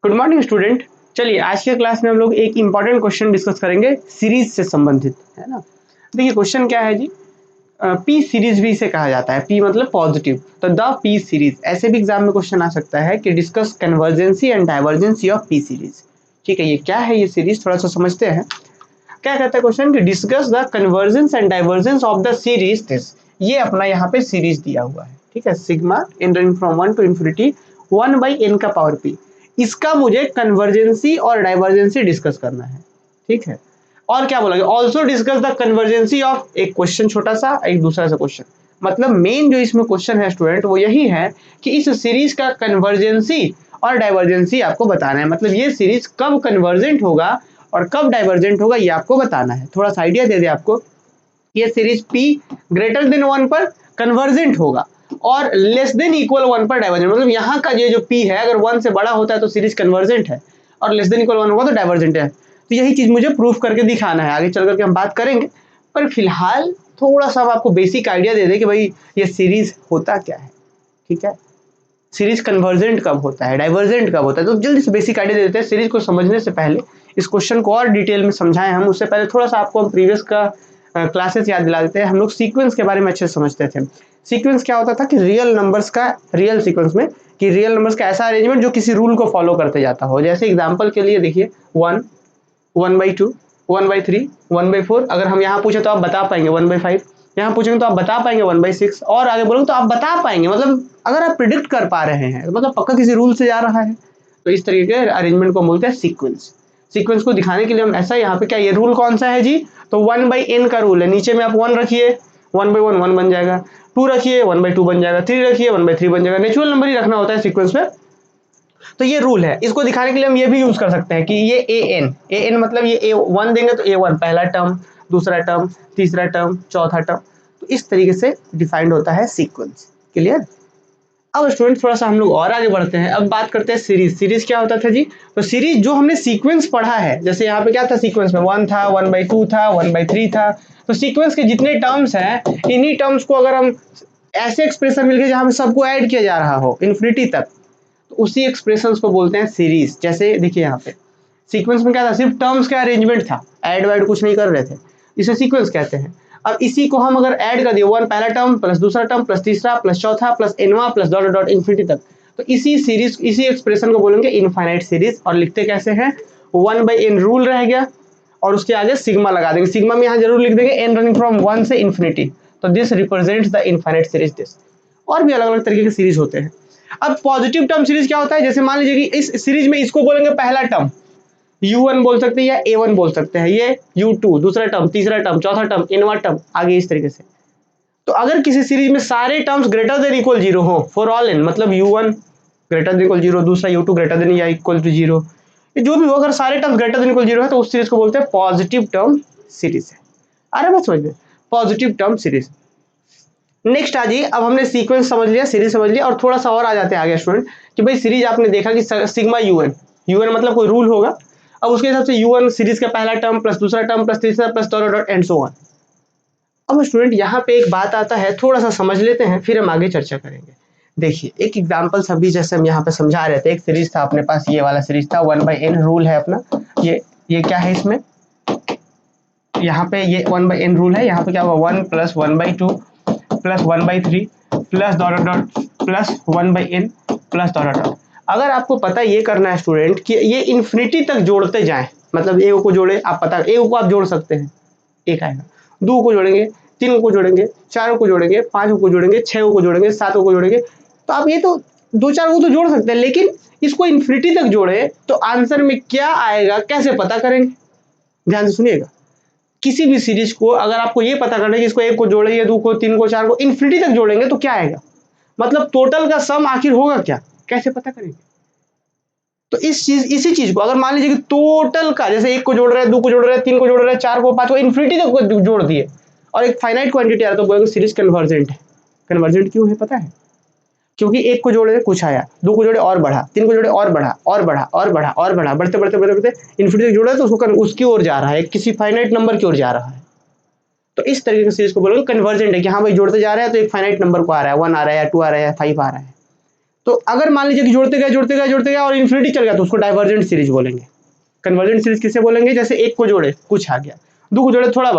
Good morning student. चलिए आज के क्लास में हम लोग एक इम्पॉर्टेंट क्वेश्चन डिस्कस करेंगे सीरीज से संबंधित, है ना। देखिए क्वेश्चन क्या है जी, पी सीरीज भी इसे कहा जाता है। पी मतलब पॉजिटिव, तो द पी सीरीज ऐसे भी एग्जाम में क्वेश्चन आ सकता है कि discuss convergency and divergency of P series. ठीक है, ये क्या है ये सीरीज, थोड़ा सा समझते हैं। क्या कहता है क्वेश्चन कि discuss the convergence and divergence of the series this. ये अपना यहाँ पे सीरीज दिया हुआ है, ठीक है, sigma n running from 1 to infinity 1 by n का पावर पी। इसका मुझे कन्वर्जेंसी और डाइवर्जेंसी डिस्कस करना है, ठीक है। और क्या बोला गया, ऑल्सो डिस्कस द कन्वर्जेंसी ऑफ, एक क्वेश्चन छोटा सा, एक दूसरा सा क्वेश्चन। मतलब मेन जो इसमें क्वेश्चन है स्टूडेंट वो यही है कि इस सीरीज का कन्वर्जेंसी और डाइवर्जेंसी आपको बताना है। मतलब ये सीरीज कब कन्वर्जेंट होगा और कब डाइवर्जेंट होगा ये आपको बताना है। थोड़ा सा आइडिया दे दे आपको, ये सीरीज P ग्रेटर देन 1 पर कन्वर्जेंट होगा और लेस देन इक्वल 1 पर डाइवर्जेंट। मतलब यहाँ का ये जो P है अगर 1 से बड़ा होता है तो सीरीज कन्वर्जेंट है और लेस देन इक्वल 1 होगा तो डाइवर्जेंट है। तो यही चीज मुझे प्रूफ करके दिखाना है, आगे चल करके हम बात करेंगे। पर फिलहाल थोड़ा सा हम आपको बेसिक आइडिया दे दें कि भाई ये सीरीज होता क्या है, ठीक है। सीरीज कन्वर्जेंट कब होता है, डाइवर्जेंट कब होता है, तो जल्दी से बेसिक आइडिया दे देते हैं। सीरीज को समझने से पहले इस क्वेश्चन को और डिटेल में समझाएं हम, उससे पहले थोड़ा सा आपको हम प्रीवियस का क्लासेस याद दिला देते हैं। हम लोग सीक्वेंस के बारे में अच्छे से समझते थे। सीक्वेंस क्या होता था कि रियल नंबर्स का, रियल सीक्वेंस में कि रियल नंबर्स का ऐसा अरेंजमेंट जो किसी रूल को फॉलो करते जाता हो। जैसे एग्जांपल के लिए देखिए 1, 1/2, 1/3, 1/4। अगर हम यहाँ पूछे तो आप बता पाएंगे 1/5, यहाँ पूछेंगे तो आप बता पाएंगे 1/6, और आगे बोलोगे तो आप बता पाएंगे। मतलब अगर आप प्रिडिक्ट कर पा रहे हैं मतलब पक्का किसी रूल से जा रहा है। तो इस तरीके के अरेंजमेंट को बोलते हैं सीक्वेंस। सीक्वेंस को दिखाने के लिए हम ऐसा, यहाँ पे क्या ये रूल कौन सा है जी, तो 1/n का रूल है। नीचे में आप 1 रखिए, 1/1 1 बन जाएगा, 2 रखिए 1/2 बन जाएगा, 3 रखिए 1/3 बन जाएगा। नेचुरल नंबर ही रखना होता है सीक्वेंस में। तो ये रूल है, इसको दिखाने के लिए हम ये भी यूज कर सकते हैं कि ये an मतलब ये a1 देंगे तो a1 पहला टर्म, दूसरा टर्म, तीसरा टर्म, चौथा टर्म। तो इस तरीके से डिफाइंड होता है सीक्वेंस। क्लियर। अब स्टूडेंट थोड़ा सा हम लोग और आगे बढ़ते हैं। अब बात करते हैं सीरीज। सीरीज क्या होता था जी, तो सीरीज जो हमने सीक्वेंस पढ़ा है, जैसे यहाँ पे क्या था सीक्वेंस में 1 था, 1/2 था, 1/3 था। तो सीक्वेंस के जितने टर्म्स हैं इन्हीं टर्म्स को अगर हम ऐसे एक्सप्रेशन मिल गए जहाँ पे सबको ऐड किया जा रहा हो इन्फिनिटी तक, तो उसी एक्सप्रेशंस को बोलते हैं सीरीज। जैसे देखिए यहाँ पे सीक्वेंस में क्या था, सिर्फ टर्म्स का अरेंजमेंट था, ऐड वैड कुछ नहीं कर रहे थे, इसे सीक्वेंस कहते हैं। अब इसी को हम अगर ऐड कर दिए 1 पहला टर्म प्लस दूसरा टर्म प्लस तीसरा प्लस चौथा प्लस एनवा प्लस डॉट डॉट इन्फिनिटी तक, तो इसी सीरीज, इसी एक्सप्रेशन को बोलेंगे इनफाइनाइट सीरीज। और लिखते कैसे हैं, 1/n रूल रह गया और उसके आगे सिग्मा लगा देंगे। सिग्मा में यहाँ जरूर लिख देंगे n रनिंग फ्रॉम 1 से इन्फिनिटी, तो this represents the infinite series this. और भी अलग अलग तरीके के सीरीज होते हैं। अब पॉजिटिव टर्म सीरीज क्या होता है, जैसे मान लीजिए कि इस सीरीज में इसको बोलेंगे पहला टर्म u1 बोल सकते हैं या a1 बोल सकते हैं, ये u2 दूसरा टर्म, तीसरा टर्म, चौथा टर्म, nवां टर्म, आगे इस तरीके से। तो अगर किसी सीरीज में सारे टर्म्स ग्रेटर देन इक्वल 0 हो फॉर ऑल n, मतलब u1 ग्रेटर देन इक्वल 0, दूसरा u2 ग्रेटर देन या इक्वल टू 0, ये जो भी हो, अगर सारे टर्म्स ग्रेटर देन इक्वल 0 है तो उस सीरीज को बोलते हैं पॉजिटिव टर्म सीरीज है। अरे बस समझ में, पॉजिटिव टर्म सीरीज। नेक्स्ट आ जाइए, अब हमने सीक्वेंस समझ लिया, सीरीज समझ लिया, और थोड़ा सा और आ जाते हैं आगे स्टूडेंट कि भाई सीरीज आपने देखा कि सिग्मा यूएन मतलब कोई रूल होगा। अब उसके हिसाब से यूएन सीरीज का पहला टर्म प्लस दूसरा टर्म प्लस तीसरा plus dot dot and so on. अब स्टूडेंट यहाँ पे एक बात आता है, थोड़ा सा समझ लेते हैं फिर हम आगे चर्चा करेंगे। देखिए एक एग्जांपल सभी जैसे हम यहाँ पे समझा रहे थे, एक सीरीज था अपने पास, ये वाला सीरीज था 1/n रूल है अपना। ये क्या है इसमें, यहाँ पे ये 1/n रूल है, यहाँ पे क्या होगा 1 + 1/2 plus 1/3 plus dot dot plus 1/n plus dot dot. अगर आपको पता ये करना है स्टूडेंट कि ये इन्फिनिटी तक जोड़ते जाएं, मतलब ए को जोड़े, आप पता ए को आप जोड़ सकते हैं, एक आएगा, 2 को जोड़ेंगे, 3 को जोड़ेंगे, 4 को जोड़ेंगे, 5 को जोड़ेंगे, 6 को जोड़ेंगे, 7 को जोड़ेंगे, तो आप ये तो 2-4 को तो जोड़ सकते हैं, लेकिन इसको इन्फिनिटी तक जोड़े तो आंसर में क्या आएगा कैसे पता करेंगे। ध्यान से सुनिएगा, किसी भी सीरीज को अगर आपको ये पता करना है कि इसको 1 को जोड़ेंगे, 2 को, 3 को, 4 को इन्फिनिटी तक जोड़ेंगे तो क्या आएगा, मतलब टोटल का सम आखिर होगा क्या, कैसे पता करेंगे। तो इसी चीज को अगर मान लीजिए कि टोटल का, जैसे 1 को जोड़ रहे हैं, 2 को जोड़ रहे हैं, 3 को जोड़ रहे हैं, 4 को, 5 को, इन्फिनिटी तक जोड़ दिए और एक फाइनाइट क्वांटिटी आ रहा तो बोलेंगे सीरीज कन्वर्जेंट है। कन्वर्जेंट क्यों है पता है, क्योंकि 1 को जोड़े कुछ आया, 2 को जोड़े और बढ़ा, 3 को जोड़े और बढ़ा और बढ़ा और बढ़ा और बढ़ा, बढ़ते बढ़ते बढ़ते बढ़ते इन्फिनिटी तक जोड़ा तो उसको उसकी ओर जा रहा है, किसी फाइनाइट नंबर की ओर जा रहा है। तो इस तरीके की सीरीज को बोलोगे कन्वर्जेंट है कि हाँ भाई जोड़ते जा रहे हैं तो एक फाइनाइट नंबर को आ रहा है, 1 आ रहा है या 2 आ रहा है या 5 आ रहा है। तो अगर मान लीजिए कि जोड़ते गए और इन्फिनिटी चल गया तो उसको डाइवर्जेंट सीरीज बोलेंगे। कन्वर्जेंट सीरीज किसे बोलेंगे? जैसे एक को जोड़े कुछ आ गया, दो को जोड़े थोड़ा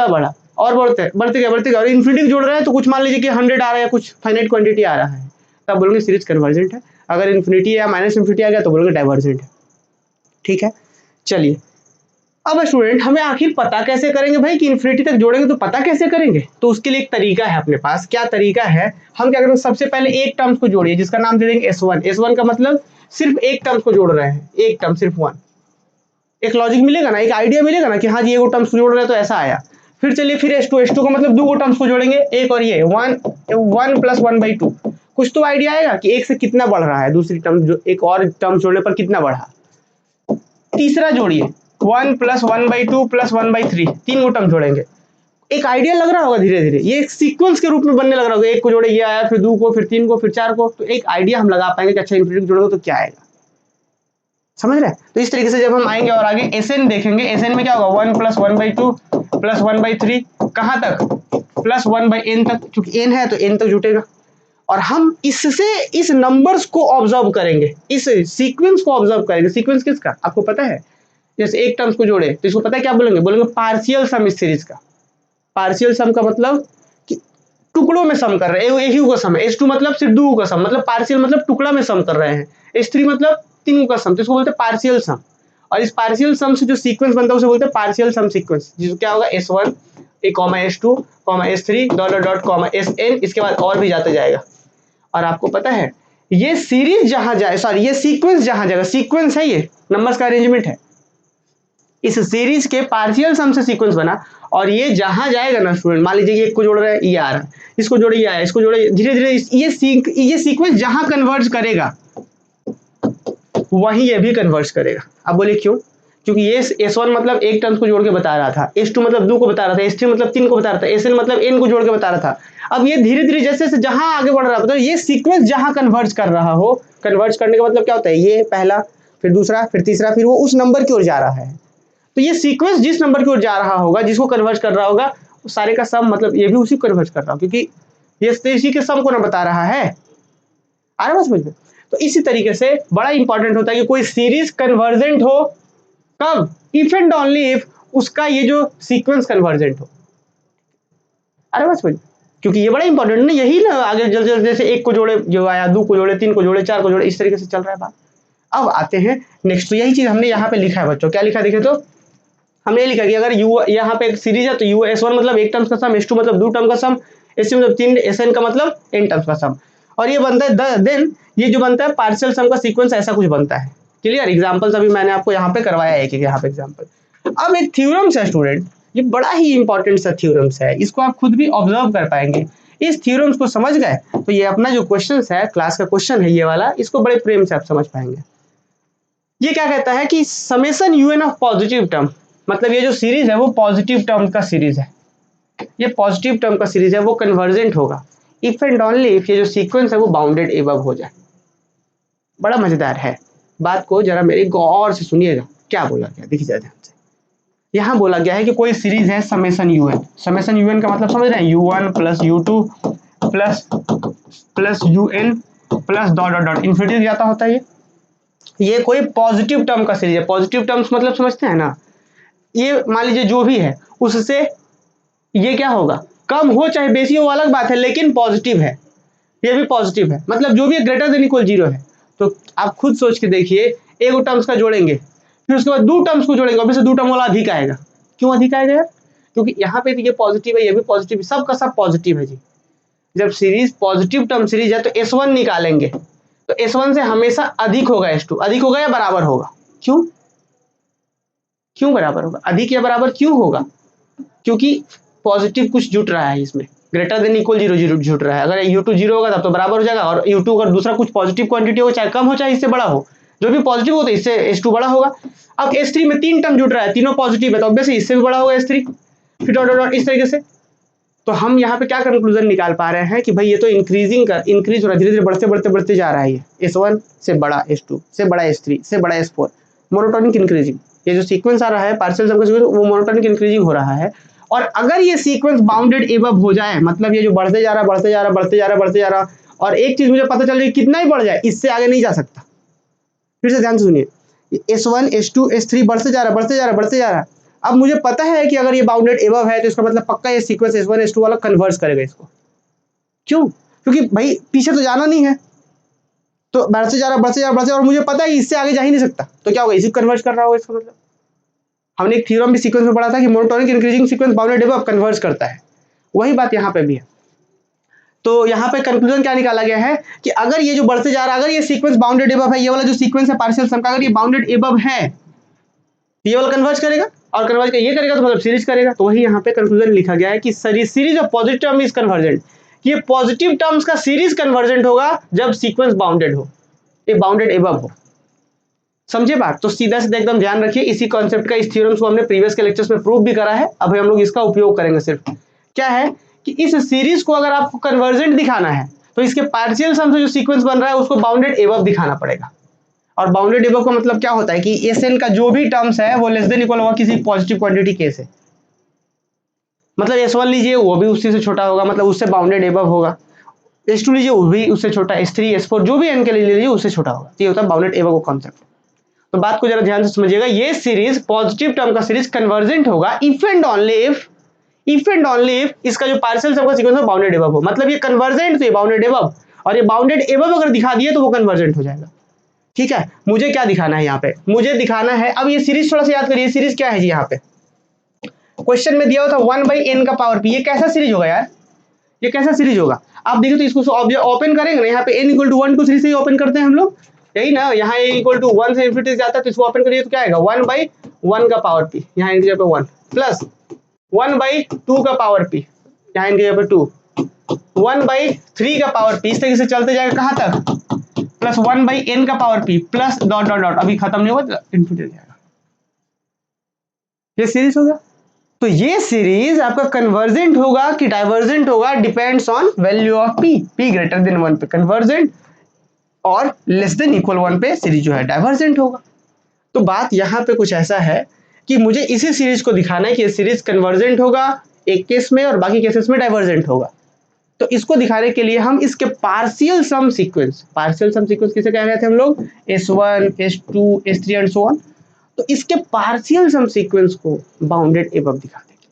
बढ़ा और बढ़ते गए और इन्फिनिटी जोड़ रहे हैं तो कुछ मान लीजिए कि 100 आ रहा है या कुछ फाइनाइट क्वांटिटी आ रहा है, तब बोलेंगे सीरीज कन्वर्जेंट है। अगर इन्फिनिटी या माइनस इन्फिनिटी आ गया तो बोलेंगे डाइवर्जेंट है। ठीक है, चलिए अब स्टूडेंट हमें आखिर पता कैसे करेंगे भाई कि इन्फिनिटी तक जोड़ेंगे तो पता कैसे करेंगे? तो उसके लिए एक तरीका है अपने पास। क्या तरीका है? हम क्या करेंगे, सबसे पहले एक टर्म्स को जोड़िए जिसका नाम दे देंगे S1। S1 का मतलब सिर्फ एक टर्म्स को जोड़ रहे हैं, एक टर्म सिर्फ वन। एक लॉजिक मिलेगा ना, एक आइडिया मिलेगा ना कि हाँ जी एगो टर्म्स को जोड़ रहे हैं तो ऐसा आया। फिर चलिए फिर S2 का मतलब दो टर्म्स को जोड़ेंगे, एक और ये वन प्लस 1/2। कुछ तो आइडिया आएगा कि एक से कितना बढ़ रहा है, दूसरी टर्म जो एक और टर्म जोड़ने पर कितना बढ़ा। तीसरा जोड़िए 1 प्लस 1/2 प्लस 1/3, तीन टर्म जोड़ेंगे। एक आइडिया लग रहा होगा, धीरे धीरे ये एक सीक्वेंस के रूप में बनने लग रहा होगा। एक को जोड़े ये आया, फिर दो को, फिर तीन को, फिर चार को, तो एक आइडिया हम लगा पाएंगे कि अच्छा इन्फिनिटी जोड़ोगे तो क्या आएगा। समझ रहे हैं? तो इस तरीके से जब हम आएंगे और आगे एसएन देखेंगे, एसएन में क्या होगा 1 प्लस 1/2 प्लस 1/3, कहाँ तक? प्लस 1/n तक, क्योंकि n है तो n तक जुटेगा। और हम इससे इस नंबर्स को ऑब्जर्व करेंगे, इस सीक्वेंस को ऑब्जर्व करेंगे। सीक्वेंस किसका आपको पता है? जैसे एक टर्म्स को जोड़े तो इसको पता है क्या बोलेंगे? बोलेंगे पार्शियल सम इस सीरीज का। पार्शियल सम का मतलब कि टुकड़ों में सम कर रहे हैं, एक ही का सम है। S2 मतलब सिर्फ दो का सम, मतलब पार्शियल मतलब टुकड़ा में सम कर रहे हैं। S3 मतलब तीन का सम, तो इसको बोलते हैं पार्शियल सम। और इस पार्शियल सम से जो सीक्वेंस बनता है उसे बोलते हैं पार्शियल सम सीक्वेंस, जिसको क्या होगा S1 S2 S3 dot dot Sn, इसके बाद और भी जाते जाएगा। और आपको पता है ये सीरीज जहां जाए, सॉरी ये सीक्वेंस जहां जाएगा, सीक्वेंस है ये नंबर्स का अरेंजमेंट है। इस सीरीज के पार्शियल सम से सीक्वेंस बना और ये जहां जाएगा ना स्टूडेंट, मान लीजिए एक को जोड़ रहा है ये आ रहा है, इसको जोड़े ये आया, इसको जोड़े, धीरे धीरे ये सीक्वेंस जहां कन्वर्ज करेगा वहीं ये भी कन्वर्ज करेगा। अब बोलिए क्यों? क्योंकि ये S1 मतलब एक टर्म्स को जोड़ के बता रहा था, S2 मतलब दो को बता रहा था, S3 मतलब तीन को बता रहा था, Sn मतलब n को जोड़ के बता रहा था। अब ये धीरे धीरे जैसे जैसे जहां आगे बढ़ रहा है, मतलब ये सीक्वेंस जहां कन्वर्ज कर रहा हो, कन्वर्ज करने का मतलब क्या होता है? ये पहला, फिर दूसरा, फिर तीसरा, फिर वो उस नंबर की ओर जा रहा है। तो ये सीक्वेंस जिस नंबर की ओर जा रहा होगा, जिसको कन्वर्ज कर रहा होगा, उस सारे का सम मतलब ये भी उसी को कन्वर्ज कर रहा होगा, क्योंकि ये इसी के सम को ना बता रहा है। आ रहा है समझ में? तो इसी तरीके से बड़ा इंपॉर्टेंट होता है कि कोई सीरीज कन्वर्जेंट हो, कब? इफ एंड ओनली इफ उसका ये जो सीक्वेंस कन्वर्जेंट हो। अरे बस भाई, क्योंकि ये बड़ा इंपॉर्टेंट ना, यही ना आगे जल्दी जल्दी जैसे एक को जोड़े जो आया, दो को जोड़े, तीन को जोड़े, चार को जोड़े, इस तरीके से चल रहा है बात। अब आते हैं नेक्स्ट, तो यही चीज हमने यहाँ पे लिखा है बच्चों। क्या लिखा देखे तो? हमने लिखा कि अगर u यहाँ पे एक सीरीज है तो u S1 मतलब एक टर्म्स का सम, S2 मतलब दो टर्म का सम, S3 मतलब तीन, Sn का मतलब n टर्म्स का सम। और ये बनता है देन ये जो बनता है पार्शियल सम का सीक्वेंस, ऐसा कुछ बनता है। क्लियर? एग्जांपल्स अभी मैंने आपको यहाँ पे करवाया है, एक एक यहाँ पे एग्जांपल। अब एक थ्योरम्स है स्टूडेंट, ये बड़ा ही इंपॉर्टेंट सा थ्योरम्स है, इसको आप खुद भी ऑब्जर्व कर पाएंगे। इस थ्योरम्स को समझ गए तो ये अपना जो क्वेश्चन है, क्लास का क्वेश्चन है ये वाला, इसको बड़े प्रेम से आप समझ पाएंगे। ये क्या कहता है कि summation un of positive term, मतलब ये जो सीरीज है वो पॉजिटिव टर्म का सीरीज है, ये पॉजिटिव टर्म का सीरीज है, वो कन्वर्जेंट होगा इफ एंड ओनली इफ ये जो सीक्वेंस है वो बाउंडेड एबव हो जाए। बड़ा मजेदार है, बात को जरा मेरी गौर से सुनिएगा। क्या बोला गया देखिए जरा ध्यान से। यहाँ बोला गया है कि कोई सीरीज है समेशन un, समेशन un का मतलब समझ रहे हैं? u1 plus u2 plus un plus dot dot dot infinity जाता होता है। ये कोई पॉजिटिव टर्म का सीरीज है। पॉजिटिव टर्म्स मतलब समझते हैं ना, ये मान लीजिए जो भी है उससे ये क्या होगा, कम हो चाहे बेसी हो अलग बात है, लेकिन पॉजिटिव है, ये भी पॉजिटिव है, मतलब जो भी है ग्रेटर देन इक्वल जीरो है। तो आप खुद सोच के देखिए, एक टर्म्स का जोड़ेंगे, फिर उसके बाद दो टर्म्स को जोड़ेंगे, ऑब्वियसली दो टर्म वाला अधिक आएगा। क्यों अधिक आएगा यार? क्योंकि यहाँ पे भी ये पॉजिटिव है, ये भी पॉजिटिव है, सब का सब पॉजिटिव है जी। जब सीरीज पॉजिटिव टर्म सीरीज है तो S1 निकालेंगे तो S1 से हमेशा अधिक होगा S2, अधिक होगा या बराबर होगा? क्यों? क्यों बराबर होगा? अधिक या बराबर क्यों होगा? क्योंकि पॉजिटिव कुछ जुट रहा है इसमें, greater than equal zero zero जुट रहा है। अगर u2 जीरो होगा तब तो बराबर हो जाएगा, और u2 अगर दूसरा कुछ पॉजिटिव क्वांटिटी हो, चाहे कम हो चाहे इससे बड़ा हो, जो भी पॉजिटिव हो तो इससे S2 बड़ा होगा। अब S3 में तीन टर्म जुट रहा है, तीनों पॉजिटिव है तो ऑब्वियसली इससे भी बड़ा होगा S3, फिर डॉट डॉट इस तरीके से। तो हम यहाँ पे क्या कंक्लूजन निकाल पा रहे हैं कि भाई ये तो इंक्रीज हो रहा है, धीरे धीरे बढ़ते जा रहा है। ये S1 से बड़ा S2 से बड़ा S3 से बड़ा S4, मोनोटोनिक इंक्रीजिंग। ये जो सीक्वेंस आ रहा है पार्शियल सम का सीक्वेंस, वो मोनोटोनिक इंक्रीजिंग हो रहा है। और अगर ये सीक्वेंस बाउंडेड एबव हो जाए, मतलब ये जो बढ़ते जा रहा और एक चीज मुझे पता चल रही है, कितना ही बढ़ जाए इससे आगे नहीं जा सकता। फिर से ध्यान से सुनिए, S1 S2 S3 बढ़ते जा रहा है, बढ़ते जा रहा है, बढ़ते जा रहा है। अब मुझे पता है कि अगर ये बाउंडेड एबव है तो इसका मतलब पक्का ये सीक्वेंस S1 S2 वाला कन्वर्ज करेगा इसको। क्यों? क्योंकि भाई पीछे तो जाना नहीं है, तो बढ़ते जा रहा है, बढ़ते जा रहा है, बढ़ते, और मुझे पता है कि इससे आगे जा ही नहीं सकता, तो क्या होगा, इसी कन्वर्ज कर रहा होगा इसका मतलब। हमने एक थ्योरम भी सीक्वेंस में पढ़ा था कि monotonic increasing sequence bounded above converge करता है, वही बात यहाँ पे भी है। तो यहाँ पे कंक्लूजन क्या निकाला गया है कि अगर ये जो बढ़ते जा रहा है, अगर ये सीक्वेंस बाउंडेड एबव है, ये वाला जो सीक्वेंस है पार्शियल सम का, अगर ये बाउंडेड एबव है तो ये वाला कन्वर्ज करेगा, और कन्वर्ज ये करेगा तो मतलब सीरीज करेगा। तो वही यहाँ पे कंक्लूजन लिखा गया है कि series of positive term is convergent, ये पॉजिटिव टर्म्स का सीरीज कन्वर्जेंट होगा जब सीक्वेंस बाउंडेड हो, ये बाउंडेड एबव हो। समझे बात? तो सीधा सीधा एकदम ध्यान रखिए, इसी कॉन्सेप्ट का, इस थ्योरम्स को हमने प्रीवियस के लेक्चर्स में प्रूव भी करा है, अभी हम लोग इसका उपयोग करेंगे। सिर्फ क्या है कि इस सीरीज को अगर आपको कन्वर्जेंट दिखाना है तो इसके पार्शियल सम से जो सीक्वेंस बन रहा है उसको बाउंडेड एबव दिखाना पड़ेगा। और बाउंडेड एबव का मतलब क्या होता है कि एसएन का जो भी टर्म्स है वो लेस देन इक्वल होगा किसी पॉजिटिव क्वांटिटी के से, मतलब S1 लीजिए वो भी उसी से छोटा होगा, मतलब उससे बाउंडेड एबव होगा। S2 लीजिए वो भी उससे छोटा, S3 S4 जो भी n के लिए लीजिए उससे छोटा होगा। ये होता है बाउंडेड एबव का कॉन्सेप्ट। तो बात को जरा ध्यान से समझिएगा, ये सीरीज पॉजिटिव टर्म का सीरीज कन्वर्जेंट होगा इफ एंड ओनली इफ इसका जो पार्शियल सम का सीक्वेंस है बाउंडेड एबव हो। मतलब ये कन्वर्जेंट तो ये बाउंडेड एबव, और ये बाउंडेड एबव अगर दिखा दिए तो वो कन्वर्जेंट हो जाएगा। ठीक है, मुझे क्या दिखाना है यहाँ पे, मुझे दिखाना है, अब ये सीरीज थोड़ा सा याद करिए, सीरीज क्या है जी, यहाँ पे क्वेश्चन में दिया हुआ था 1/n का पावर p, ये कैसा सीरीज होगा यार, ये कैसा सीरीज होगा? आप देखिए तो इसको ओपन करेंगे ना, यहाँ पे n = 1 2 3 से ही ओपन करते हैं हम लोग, यही ना, यहाँ a = 1 से इंफिनिटी जाता है, तो इसको ओपन करिए तो क्या आएगा, 1/1 का पावर p, यहाँ इनकी जगह पे 1 प्लस 1/2 का पावर p, यहाँ इनकी जगह पे 2, 1/3 का पावर p, इस तरीके से चलते जाएगा कहाँ तक, प्लस 1/n का power p plus dot dot dot, अभी खत्म नहीं हुआ इंफिनिटी जाएगा। ये सीरीज होगा। तो ये सीरीज आपका कन्वर्जेंट होगा कि डाइवर्जेंट होगा, depends on value of p, p greater than 1 पे कन्वर्जेंट और लेस देन इक्वल 1 पे सीरीज जो है डाइवर्जेंट होगा। तो बात यहाँ पे कुछ ऐसा है कि मुझे इसी सीरीज को दिखाना है कि ये सीरीज कन्वर्जेंट होगा एक केस में और बाकी केसेस में डाइवर्जेंट होगा। तो इसको दिखाने के लिए हम इसके पार्शियल सम सीक्वेंस किसे कह रहे थे हम लोग, S1 S2 S3 and so on, तो इसके पार्शियल सम सीक्वेंस को बाउंडेड एबव दिखा देंगे।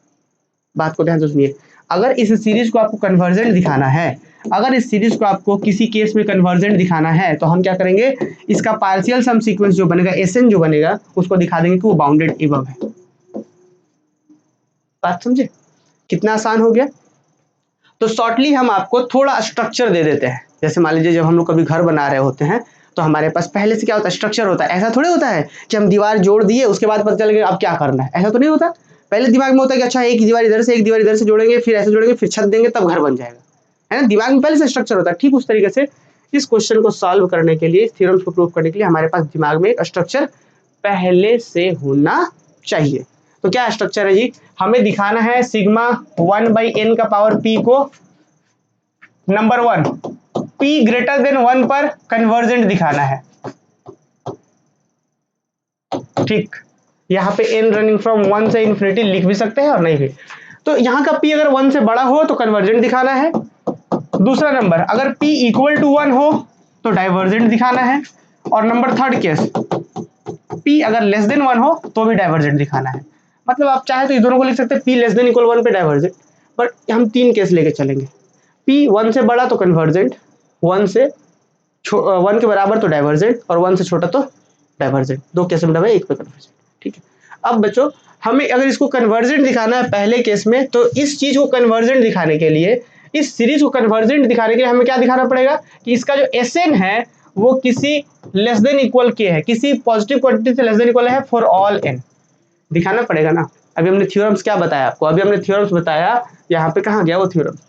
बात को ध्यान से सुनिए, अगर इस सीरीज को आपको कन्वर्जेंट दिखाना है, अगर इस सीरीज को आपको किसी केस में कन्वर्जेंट दिखाना है तो हम क्या करेंगे, इसका पार्शियल सम सीक्वेंस जो बनेगा Sn जो बनेगा उसको दिखा देंगे कि वो बाउंडेड एबव है। बात समझे कितना आसान हो गया? तो शॉर्टली हम आपको थोड़ा स्ट्रक्चर दे देते हैं। जैसे मान लीजिए जब हम लोग कभी घर बना रहे होते हैं तो हमारे पास पहले से क्या होता है, स्ट्रक्चर होता है। ऐसा थोड़ी होता है कि हम दीवार जोड़ दिए उसके बाद पता चल गया अब क्या करना है, ऐसा तो नहीं होता। पहले दिमाग में होता है कि अच्छा एक दीवार इधर से एक दीवार इधर से जोड़ेंगे, फिर ऐसे जोड़ेंगे, फिर छत देंगे, तब घर बन जाएगा, है ना। दिमाग में पहले से स्ट्रक्चर होता है। ठीक उस तरीके से इस क्वेश्चन को सॉल्व करने के लिए, इस थ्योरम्स को प्रूव करने के लिए हमारे पास दिमाग में एक स्ट्रक्चर पहले से होना चाहिए। तो क्या स्ट्रक्चर है जी, हमें दिखाना है सिग्मा 1/n का पावर p को नंबर 1 p ग्रेटर देन 1 पर कन्वर्जेंट दिखाना है। ठीक, यहाँ पे n रनिंग फ्रॉम 1 से इंफिनिटी लिख भी सकते हैं और नहीं भी। तो यहाँ का p अगर 1 से बड़ा हो तो कन्वर्जेंट दिखाना है। दूसरा नंबर, अगर p = 1 हो तो डाइवर्जेंट दिखाना है। और नंबर थर्ड केस, p अगर लेस देन 1 हो तो भी डाइवर्जेंट दिखाना है। मतलब आप चाहे तो इस दोनों को लिख सकते हैं, p लेस देन इक्वल 1 पे डाइवर्जेंट, पर हम तीन केस लेके चलेंगे। p 1 से बड़ा तो कन्वर्जेंट, 1 के बराबर तो डाइवर्जेंट, और 1 से छोटा तो डाइवर्जेंट। दो केस में एक पे कन्वर्जेंट। ठीक है, अब बच्चों हमें अगर इसको कन्वर्जेंट दिखाना है पहले केस में, तो इस चीज को कन्वर्जेंट दिखाने के लिए, इस सीरीज को कन्वर्जेंट दिखाने के लिए हमें क्या दिखाना पड़ेगा कि इसका जो Sn है वो किसी लेस देन इक्वल के है, किसी पॉजिटिव क्वांटिटी से लेस देन इक्वल है फॉर ऑल n, दिखाना पड़ेगा ना। अभी हमने थ्योरम्स क्या बताया आपको, अभी हमने थ्योरम्स बताया, यहाँ पे कहाँ गया वो थ्योरम्स,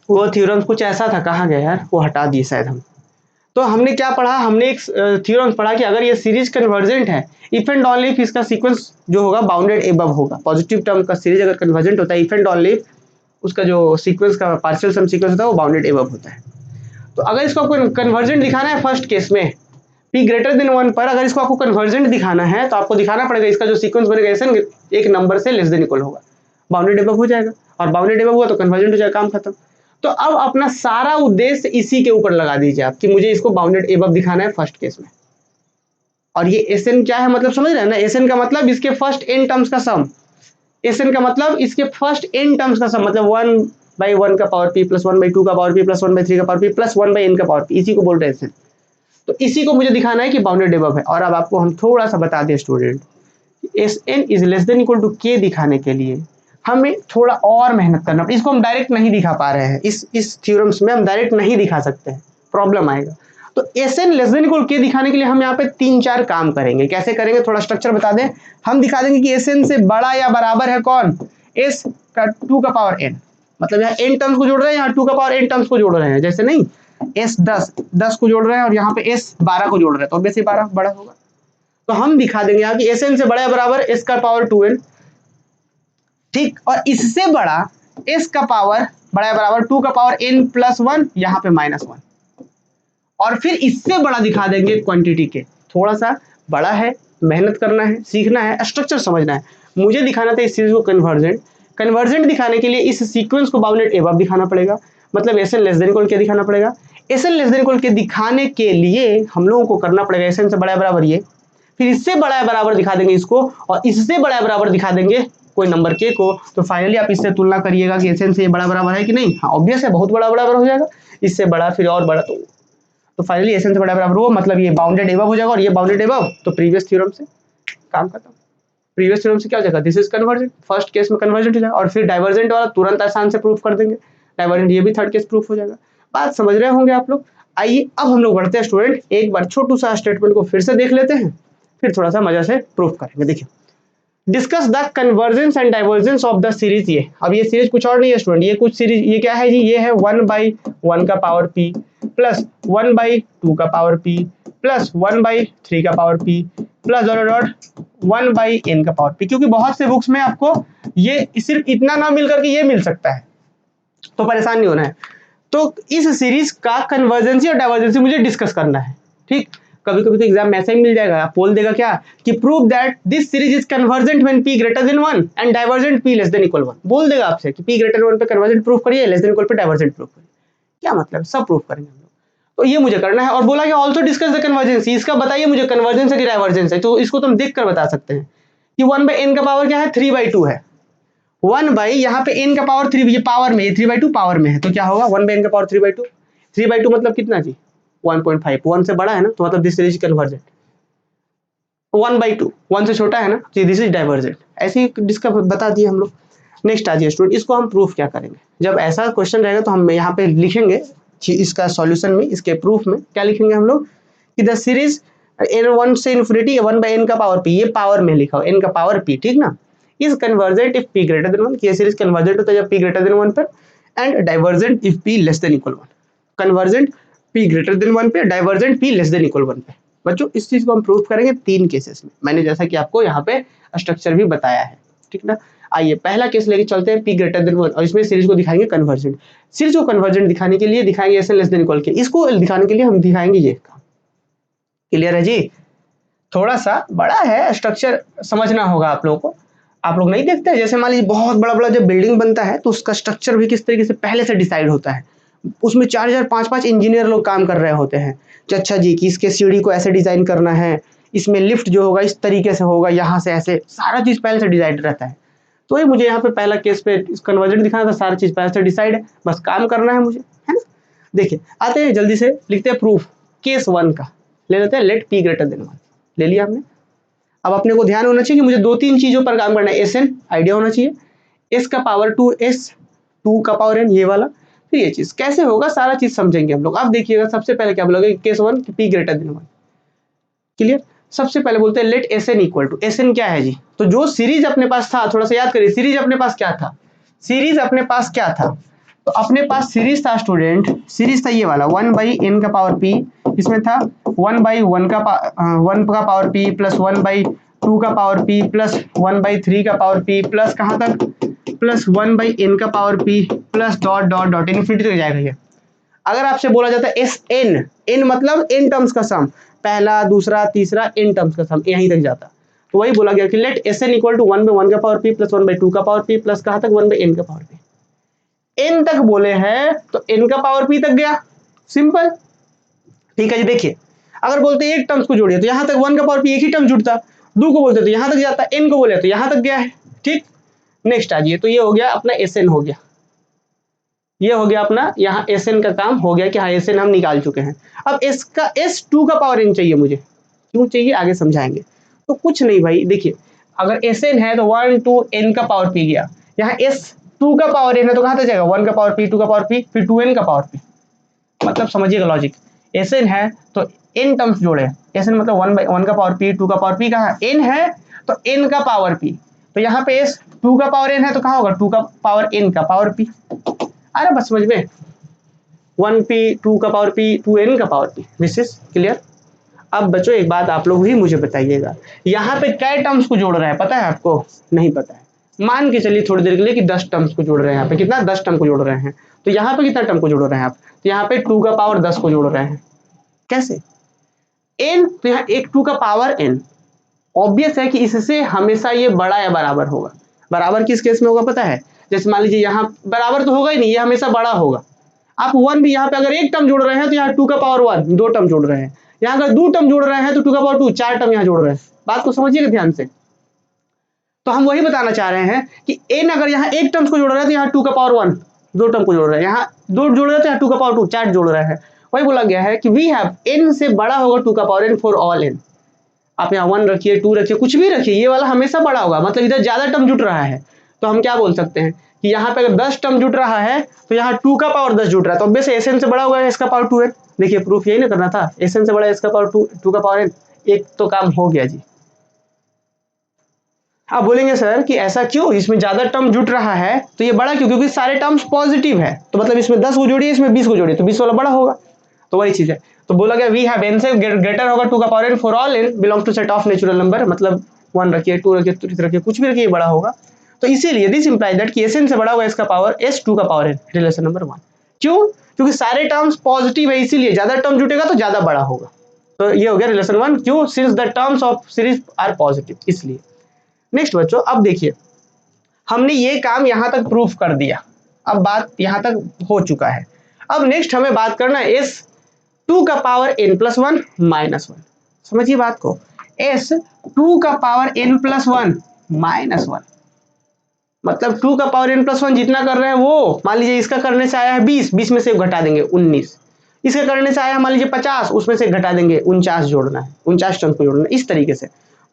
वो थ्योरम्स कुछ ऐसा था, कहाँ गया यार, वो हटा दिए शायद हम। तो हमने क्या पढ़ा, हमने एक थ्योरम्स पढ़ा कि अगर ये सीरीज कन्वर्जेंट है इफ एंड ओनली इफ इसका सीक्वेंस जो होगा बाउंडेड एबव होगा। पॉजिटिव टर्म का सीरीज अगर कन्वर्जेंट होता है इफ एंड ओनली उसका जो सीक्वेंस का पार्शियल सम सीक्वेंस होता है वो बाउंडेड एबव होता है। तो अगर इसको आपको कन्वर्जेंट दिखाना है फर्स्ट केस में p ग्रेटर देन 1 पर, अगर इसको आपको कन्वर्जेंट दिखाना है तो आपको दिखाना पड़ेगा इसका जो सीक्वेंस बनेगा Sn एक नंबर से लेस देन इक्वल होगा, बाउंडेड एबव हो जाएगा, और बाउंडेड एबव हुआ तो कन्वर्जेंट हो जाएगा, काम खत्म। तो अब अपना सारा उद्देश्य इसी के ऊपर लगा दीजिए आप कि मुझे इसको बाउंडेड एबव दिखाना है फर्स्ट केस में। और ये एस एन क्या है, मतलब समझ रहे हैं ना, एस एन का मतलब इसके फर्स्ट एन टर्म्स का सम, एस एन का मतलब इसके फर्स्ट एन टर्म्स का सम, मतलब 1/1 का पावर पी प्लस 1/2 का पावर पी प्लस 1/3 का पावर पी प्लस 1/n का पावर पी, इसी को बोल रहे हैं एस एन। तो इसी को मुझे दिखाना है कि बाउंडेड एबव है। और अब आपको हम थोड़ा सा बता दें student, s n is less than equal to k दिखाने के लिए हमें थोड़ा और मेहनत करना पड़ेगा। इसको हम डायरेक्ट नहीं दिखा पा रहे हैं, इस थ्योरम्स में हम डायरेक्ट नहीं दिखा सकते हैं, प्रॉब्लम आएगा। तो s n less than equal k दिखाने के लिए हम यहाँ पे 3-4 काम करेंगे। कैसे करेंगे, थोड़ा स्ट्रक्चर बता दें। हम दिखा देंगे कि एस एन से बड़ा या बराबर है कौन, एस का 2 का पावर एन, मतलब यहाँ एन टर्म्स को जोड़ रहे हैं, यहाँ 2 का पावर एन टर्म्स को जोड़ रहे हैं। जैसे नहीं, एस 10 को जोड़ रहे हैं और यहाँ पे एस 12 को जोड़ रहे हैं, तो ऑब्वियसली 12 बड़ा होगा। तो हम दिखा देंगे यहाँ कि एस एन से बड़ा या बराबर एस का पावर 2n, ठीक, और इससे बड़ा एस का पावर बड़ा या बराबर 2 का पावर n प्लस 1, यहाँ पे -1। और फिर इससे बड़ा दिखा देंगे क्वांटिटी के, थोड़ा सा बड़ा है, मेहनत करना है, सीखना है, स्ट्रक्चर समझना है। मुझे दिखाना था इस चीज को कन्वर्जेंट, कन्वर्जेंट दिखाने के लिए इस सीक्वेंस को बाउंडेड एबव दिखाना पड़ेगा, मतलब s n less than equal k दिखाना पड़ेगा। S n less than equal k दिखाने के लिए हम लोगों को करना पड़ेगा एस एन से बड़ा या बराबर ये, फिर इससे बड़ा या बराबर दिखा देंगे इसको, और इससे बड़ा या बराबर दिखा देंगे कोई नंबर के को। तो फाइनली आप इससे तुलना करिएगा कि एस एन से ये बड़ा बराबर है कि नहीं। हाँ ऑब्वियस है, बहुत बड़ा बराबर हो जाएगा, इससे बड़ा फिर और बड़ा, तो फाइनली एस एन से बड़ा बराबर हो, मतलब ये बाउंडेड एबव हो जाएगा और ये बाउंडेड एबव, तो प्रीवियस थ्योरम से काम खत्म। प्रीवियस थ्योरम से क्या हो जाएगा, this is convergent, first case में कन्वर्जेंट हो जाएगा। और फिर डाइवर्जेंट वाला तुरंत आसान से प्रूफ कर देंगे, डाइवर्जेंट ये भी थर्ड केस प्रूफ हो जाएगा। बात समझ रहे होंगे आप लोग। आइए अब हम लोग बढ़ते हैं स्टूडेंट, एक बार छोटू सा स्टेटमेंट को फिर से देख लेते हैं, फिर थोड़ा सा मजा से प्रूफ करेंगे। देखिए, discuss the convergence and divergence of the series. ये अब ये सीरीज कुछ और नहीं है स्टूडेंट, ये कुछ सीरीज, ये क्या है जी, ये है 1/1 का पावर p प्लस 1/2 का पावर p प्लस 1/3 का power p plus dot dot 1/n का पावर p। क्योंकि बहुत से बुक्स में आपको ये सिर्फ इतना ना मिल करके ये मिल सकता है, तो परेशान नहीं होना है। तो इस सीरीज का कन्वर्जेंसी और डाइवर्जेंसी मुझे डिस्कस करना है, ठीक। कभी कभी तो एग्जाम में ऐसा ही मिल जाएगा, आप बोल देगा क्या कि prove that this series is convergent when p greater than 1 and divergent p less than equal 1। बोल देगा आपसे कि p ग्रेटर देन 1 पे कन्वर्जेंट प्रूफ करिए, less than equal pay divergent proof करिए। क्या मतलब, सब प्रूफ करेंगे हम लोग। तो ये मुझे करना है। और बोला कि ऑल्सो डिस्कस द कन्वर्जेंसी, इसका बताइए मुझे कन्वर्जेंस है कि डाइवर्जेंस है। तो इसको तुम देख कर बता सकते हैं कि 1/n का पावर क्या है, 3/2 है। 1 बाई यहाँ पे n का पावर 3, ये पावर में, ये 3/2 पावर में है, तो क्या होगा 1/n का पावर 3/2। 3/2 मतलब कितना जी, 1.5, 1 से बड़ा है ना, तो मतलब दिस सीरीज कन्वर्जेंट। 1/2 1 से छोटा है ना, तो दिस इज डाइवर्जेंट। ऐसे ही डिस्कस बता दिए हम लोग। नेक्स्ट आ जाइए स्टूडेंट, इसको हम प्रूफ क्या करेंगे। जब ऐसा क्वेश्चन रहेगा तो हम यहाँ पे लिखेंगे इसका सॉल्यूशन में, इसके प्रूफ में क्या लिखेंगे हम लोग कि द सीरीज n1 से इन्फिनिटी 1/n का पावर p, ये पावर में लिखा हो n का पावर p, ठीक ना, is convergent if p greater than 1, ये सीरीज कन्वर्जेंट होता है जब p ग्रेटर देन 1 पर, and divergent if p less than equal 1। Convergent p greater than 1 पे, divergent p less than equal 1 पे। बच्चों इस चीज को हम प्रूफ करेंगे 3 केसेस में, मैंने जैसा कि आपको यहाँ पे स्ट्रक्चर भी बताया है, ठीक ना। आइए पहला केस लेके चलते हैं, p ग्रेटर देन 1, और इसमें सीरीज को दिखाएंगे कन्वर्जेंट। सीरीज को कन्वर्जेंट दिखाने के लिए दिखाएंगे s n less than equal k, इसको दिखाने के लिए हम दिखाएंगे ये। क्लियर है जी, थोड़ा सा बड़ा है स्ट्रक्चर, समझना होगा आप लोगों को। आप लोग नहीं देखते, जैसे मान लीजिए बहुत बड़ा बड़ा जब बिल्डिंग बनता है तो उसका स्ट्रक्चर भी किस तरीके से पहले से डिसाइड होता है, उसमें 4-4 5-5 इंजीनियर लोग काम कर रहे होते हैं कि अच्छा जी कि इसके सीढ़ी को ऐसे डिजाइन करना है, इसमें लिफ्ट जो होगा इस तरीके से होगा, यहाँ से ऐसे, सारा चीज पहले से डिसाइड रहता है। तो ये मुझे यहाँ पे पहला केस पे कन्वर्जेंट दिखाना था, सारा चीज पहले से डिसाइड है, बस काम करना है मुझे, है ना। देखिए आते हैं जल्दी से, लिखते हैं प्रूफ। केस 1 का ले लेते हैं, लेट p ग्रेटर देन 1 ले लिया हमने। अब अपने को ध्यान होना चाहिए कि मुझे 2-3 चीजों पर काम करना है। एस एन आइडिया होना चाहिए, एस का पावर 2 एस, 2 का पावर एन, ये वाला। फिर ये चीज कैसे होगा सारा चीज समझेंगे हम लोग। अब देखिएगा सबसे पहले क्या बोलोगे, case 1 p greater than 1। Clear, सबसे पहले बोलते हैं let s n equal to, s n क्या है जी, तो जो सीरीज अपने पास था, थोड़ा सा याद करिए, सीरीज अपने पास क्या था, सीरीज अपने पास क्या था, तो अपने पास सीरीज था स्टूडेंट, सीरीज था ये वाला 1/n का पावर p, इसमें था 1/1 का 1 का पावर p प्लस 1/2 का पावर p प्लस 1/3 का पावर p प्लस कहाँ तक, प्लस 1/n का power p plus dot dot dot infinity तक जाएगा ये। अगर आपसे बोला जाता है एस एन, एन मतलब एन टर्म्स का सम, पहला दूसरा तीसरा एन टर्म्स का सम, यहीं तक जाता, तो वही बोला गया कि let s n equal to 1/1 का पावर p प्लस 1/2 का पावर p प्लस कहाँ तक 1/n का पावर p। n तक बोले हैं तो n का पावर p तक गया, सिंपल। ठीक है जी, देखिए अगर बोलते एक टर्म्स को जोड़िए तो यहां तक 1 का पावर p एक ही टर्म जुड़ता, 2 को बोलते तो यहां तक जाता, n को बोले तो यहां तक गया है। ठीक, नेक्स्ट आ जाइए, तो ये हो गया अपना Sn हो गया, ये हो गया अपना, यहाँ Sn का काम हो गया कि हाँ Sn हम निकाल चुके हैं। अब इसका S2 का पावर n चाहिए मुझे, क्यों चाहिए आगे समझाएंगे। तो कुछ नहीं भाई, देखिए अगर Sn है तो 1 2 n का पावर p गया, यहाँ S2 का पावर n है तो कहाँ तक जाएगा, 1 का पावर p, 2 का पावर p, फिर 2n का पावर p। मतलब समझिएगा लॉजिक, Sn है तो n टर्म्स जोड़े, Sn मतलब 1 का पावर p, 2 का पावर p, कहाँ n है तो n का पावर p, तो यहाँ पे S2 का पावर n है तो कहाँ होगा 2 का पावर n का पावर p। आ रहा बस समझ में, 1p 2 का पावर p 2n का power p, this is clear. अब बच्चों एक बात आप लोग भी मुझे बताइएगा, यहाँ पे कै टर्म्स को जोड़ रहा है पता है आपको, नहीं पता है, मान के चलिए थोड़ी देर के लिए कि 10 टर्म्स को जोड़ रहे हैं, यहाँ पे कितना 10 टर्म को जोड़ रहे हैं, तो यहाँ पे कितना टर्म को जोड़ रहे हैं आप, तो यहाँ पे 2 का पावर 10 को जोड़ रहे हैं, कैसे n, तो यहाँ एक 2 का पावर n, ऑब्वियस है कि इससे हमेशा ये बड़ा या बराबर होगा। बराबर किस केस में होगा पता है, जैसे मान लीजिए यहाँ बराबर तो होगा ही नहीं, ये हमेशा बड़ा होगा। आप 1 भी यहाँ पे अगर एक टर्म जोड़ रहे हैं तो यहाँ 2 का पावर 1 2 टर्म जोड़ रहे हैं, यहाँ अगर 2 टर्म जोड़ रहे हैं तो 2 का पावर 2 4 टर्म यहाँ जोड़ रहे हैं। बात को समझिएगा ध्यान से। तो हम वही बताना चाह रहे हैं कि n अगर यहाँ एक टर्म्स को जोड़ रहे हैं तो यहाँ 2 का पावर 1 2 टर्म को जोड़ रहे हैं, यहाँ 2 जोड़ रहे हैं तो यहाँ 2 का पावर 2 4 जोड़ रहे हैं। वही बोला गया है कि वी हैव n से बड़ा होगा 2 का power n for all n। आप यहाँ 1 रखिए 2 रखिए कुछ भी रखिए, ये वाला हमेशा बड़ा होगा, मतलब इधर ज्यादा टर्म जुट रहा है। तो हम क्या बोल सकते हैं कि यहाँ पे अगर 10 टर्म जुट रहा है तो यहाँ 2 का पावर 10 जुट रहा है, तो ऑब्वियसली Sn से बड़ा होगा इसका पावर 2n। देखिए प्रूफ यही ना करना था, Sn से बड़ा इसका पावर 2 का पावर n, एक तो काम हो गया जी। आप बोलेंगे सर कि ऐसा क्यों, इसमें ज्यादा टर्म जुट रहा है तो ये बड़ा क्यों, क्योंकि सारे टर्म्स पॉजिटिव है, तो मतलब इसमें 10 को जोड़िए इसमें 20 को जोड़िए तो 20 वाला बड़ा होगा, तो वही चीज है। तो बोला गया वी हैव n से ग्रेटर होगा 2 का power n for all n belongs to set of natural number, मतलब 1 रखिए 2 रखिए 3 रखिए कुछ भी रखिए बड़ा होगा। तो इसीलिए दिस इंप्लाई दैट कि Sn से बड़ा होगा इसका पावर S2 का पावर n, रिलेशन नंबर 1। क्यों, क्योंकि सारे टर्म्स पॉजिटिव है, इसीलिए ज्यादा टर्म जुटेगा तो ज्यादा बड़ा होगा। तो ये हो गया रिलेशन 1, क्यों, since the terms of series are positive, इसलिए। नेक्स्ट बच्चों, अब देखिए हमने ये काम यहां तक प्रूफ कर दिया, अब बात यहां तक हो चुका है। अब नेक्स्ट हमें बात करना है S2 का पावर n+1 -1। समझिए बात को, S2 का पावर n+1 -1, मतलब 2 का पावर n+1 जितना कर रहे हैं वो, मान लीजिए इसका करने से आया है 20 में से घटा देंगे 19, इसके करने से आया मान लीजिए 50, उसमें से घटा देंगे 49 जोड़ना है, 49 टर्म को जोड़ना है, इस तरीके से।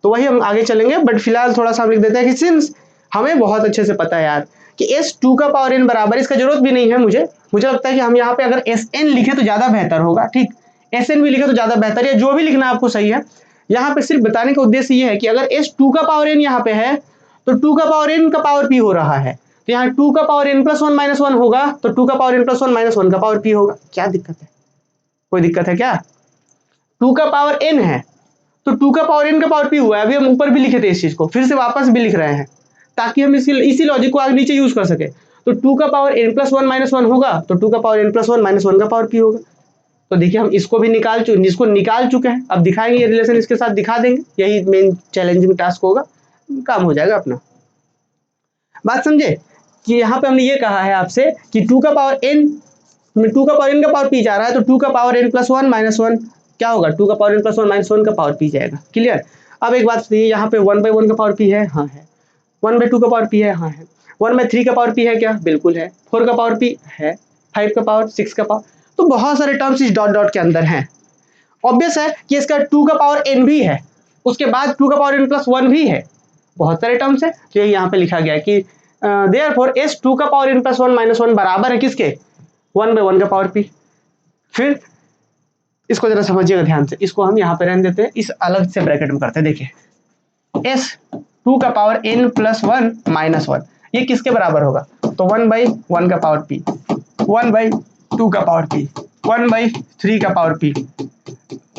तो वही हम आगे चलेंगे, बट फिलहाल थोड़ा सा हम लिख देते हैं कि सिंस हमें बहुत अच्छे से पता है यार कि S2 का पावर n बराबर, इसका जरूरत भी नहीं है मुझे लगता है कि हम यहाँ पे अगर Sn लिखे तो ज्यादा बेहतर होगा। ठीक, Sn भी लिखे तो ज्यादा बेहतर है, जो भी लिखना आपको सही है। यहाँ पे सिर्फ बताने का उद्देश्य ये है कि अगर S2 का पावर n यहाँ पे है तो 2 का पावर n का पावर p हो रहा है, तो यहाँ 2 का पावर n+1 -1 होगा तो 2 का पावर n+1 -1 का पावर p होगा। क्या दिक्कत है, कोई दिक्कत है क्या? 2 का पावर n है तो 2 का पावर n का पावर p हुआ है, अभी हम ऊपर भी लिखे थे इस चीज को, फिर से वापस भी लिख रहे हैं ताकि हम इसी लॉजिक को आगे नीचे यूज कर सके। तो 2 का पावर n+1 -1 होगा तो 2 का पावर n+1 -1 का पावर p होगा। तो देखिए हम इसको भी निकाल चुके हैं, अब दिखाएंगे ये रिलेशन इसके साथ दिखा देंगे, यही मेन चैलेंजिंग टास्क होगा, काम हो जाएगा अपना। बात समझे कि यहाँ पे हमने ये कहा है आपसे कि 2 का पावर n का पावर p जा रहा है तो 2 का पावर n+1 -1 क्या होगा, 2 का पावर n+1 -1 का पावर p जाएगा। क्लियर। अब एक बात सुनिए, यहाँ पे 1/1 का पावर p है, हाँ है। 1/2 का पावर p है, हाँ है। 1/3 का पावर p है क्या, बिल्कुल है। 4 का पावर p है, 5 का पावर, 6 का पावर, तो बहुत सारे टर्म्स इस डॉट डॉट के अंदर हैं। ऑब्वियस है कि इसका 2 का पावर n भी है, उसके बाद 2 का पावर n+1 भी है, बहुत सारे टर्म्स है। तो यहाँ पे लिखा गया है कि देयरफॉर S2 का पावर n+1 -1 बराबर है किसके, 1/1 का पावर p। फिर इसको जरा समझिएगा ध्यान से, इसको हम यहाँ पे रहने देते हैं, इस अलग से ब्रैकेट में करते हैं। देखिए S2 का पावर n+1 -1 ये किसके बराबर होगा, तो 1/1 का पावर p, 1/2 का पावर p, 1/3 का पावर p,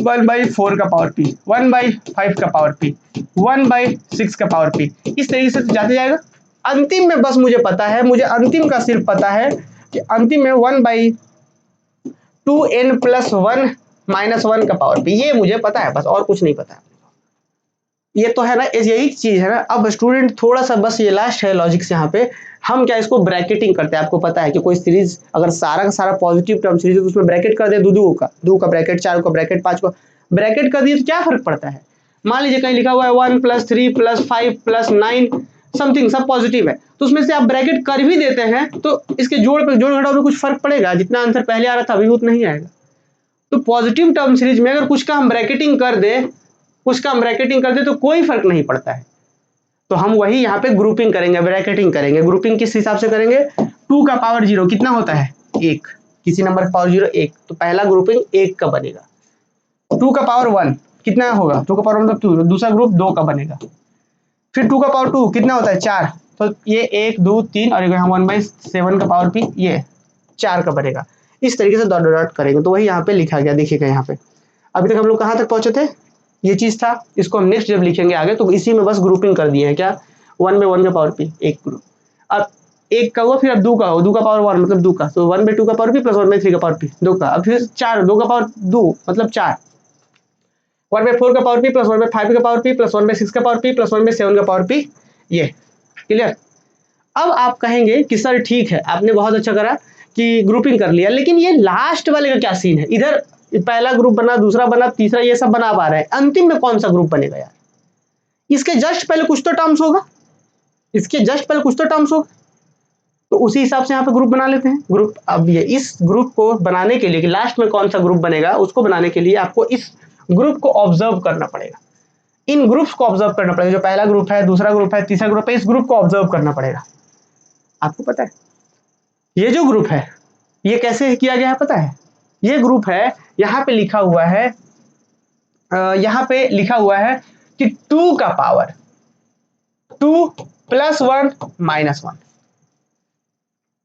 1/4 का पावर p, 1/5 का पावर p, 1/6 का पावर p, इस तरीके से जाते जाएगा। अंतिम में बस मुझे पता है, मुझे अंतिम का सिर्फ पता है कि अंतिम में 1/2n+1 -1 का पावर p, ये मुझे पता है बस, और कुछ नहीं पता है। ये तो है ना, यही चीज है ना। अब स्टूडेंट थोड़ा सा बस ये लास्ट है लॉजिक्स यहाँ पे, हम क्या इसको ब्रैकेटिंग करते हैं। आपको पता है कि कोई सीरीज अगर सारा का सारा पॉजिटिव टर्म सीरीज है तो उसमें ब्रैकेट कर दे, दो का ब्रैकेट, चार का ब्रैकेट, पांच का ब्रैकेट कर दिए तो क्या फर्क पड़ता है। मान लीजिए कहीं लिखा हुआ है 1+3+5+9 समथिंग, सब पॉजिटिव है, तो उसमें से आप ब्रैकेट कर भी देते हैं तो इसके जोड़ घटाव में कुछ फर्क पड़ेगा? जितना आंसर पहले आ रहा था अभी उतना ही आएगा। तो पॉजिटिव टर्म सीरीज में अगर कुछ का हम ब्रैकेटिंग कर दे, तो कोई फर्क नहीं पड़ता है। तो हम वही यहाँ पे ग्रुपिंग करेंगे, ब्रैकेटिंग करेंगे। ग्रुपिंग किस हिसाब से करेंगे? 2 का पावर 0 कितना होता है? 1। किसी नंबर का पावर 0 1, तो पहला ग्रुपिंग 1 का बनेगा। 2 का पावर 1 कितना होगा? 2 का पावर मतलब 2, दूसरा ग्रुप 2 का बनेगा। फिर 2 का पावर 2 कितना होता है? 4, तो ये 1 2 3 और यहाँ 1/7 का पावर p, ये 4 का बनेगा। इस तरीके से डॉट डॉट करेंगे, तो वही यहाँ पे लिखा गया, देखिएगा यहाँ पे। अभी तक हम लोग कहाँ तक पहुंचे थे? ये चीज था। इसको हम नेक्स्ट जब लिखेंगे आगे तो इसी में बस ग्रुपिंग कर दिए हैं। क्या? 1/1 का पावर p, एक ग्रुप। अब 1 का हुआ, फिर अब 2 का हुआ, 2 का पावर 1 मतलब 2 का, तो 1/2 का पावर p प्लस 1/3 का पावर p, 2 का। अब फिर 4, 2 का पावर 2 मतलब 4, 1/4 का पावर p प्लस 1/5 का पावर p प्लस 1/6 का पावर p प्लस 1/7 का पावर p। ये क्लियर? अब आप कहेंगे कि सर ठीक है, आपने बहुत अच्छा करा कि ग्रुपिंग कर लिया, लेकिन ये लास्ट वाले का क्या सीन है? इधर पहला ग्रुप बना, दूसरा बना, तीसरा, ये सब बना पा रहे हैं, अंतिम में कौन सा ग्रुप बनेगा यार? इसके जस्ट पहले कुछ तो टर्म्स होगा, तो उसी हिसाब से यहाँ पे ग्रुप बना लेते हैं। ग्रुप, अब ये इस ग्रुप को बनाने के लिए कि लास्ट में कौन सा ग्रुप बनेगा, उसको बनाने के लिए आपको इस ग्रुप को ऑब्जर्व करना पड़ेगा। इन ग्रुप्स को ऑब्जर्व करना पड़ेगा, जो पहला ग्रुप है, दूसरा ग्रुप है, तीसरा ग्रुप है, इस ग्रुप को ऑब्जर्व करना पड़ेगा। आपको पता है ये जो ग्रुप है ये कैसे किया गया है? पता है? ये ग्रुप है, यहाँ पे लिखा हुआ है, कि 2 का पावर 2 + 1 - 1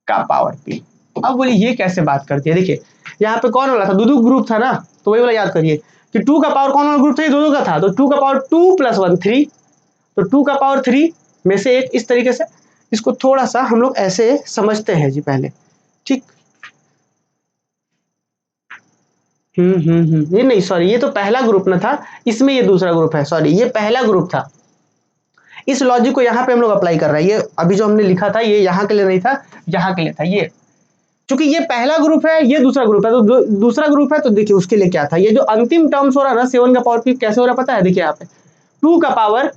का पावर p। अब बोलिए ये कैसे बात करती है? देखिए यहाँ पे कौन वाला था? दो ग्रुप था ना, तो वही वाला याद करिए कि 2 का पावर कौन वाला ग्रुप था? ये दो का था, तो 2 का पावर 2 + 1 3, तो 2 का पावर 3 में से एक, इस तरीके से। इसको थोड़ा सा हम लोग ऐसे समझते हैं जी पहले, ठीक। ये नहीं, सॉरी, ये तो पहला ग्रुप ना था, इसमें ये दूसरा ग्रुप है, सॉरी, ये पहला ग्रुप था। इस लॉजिक को यहाँ पे हम लोग अप्लाई कर रहे हैं। ये अभी जो हमने लिखा था ये यहाँ के लिए नहीं था, यहाँ के लिए था। ये क्योंकि ये पहला ग्रुप है, ये दूसरा ग्रुप है, तो दूसरा ग्रुप है, तो देखिए उसके लिए क्या था। ये जो अंतिम टर्म्स हो रहा है ना, 7 का पावर p कैसे हो रहा है पता है? देखिए यहाँ पे 2 का पावर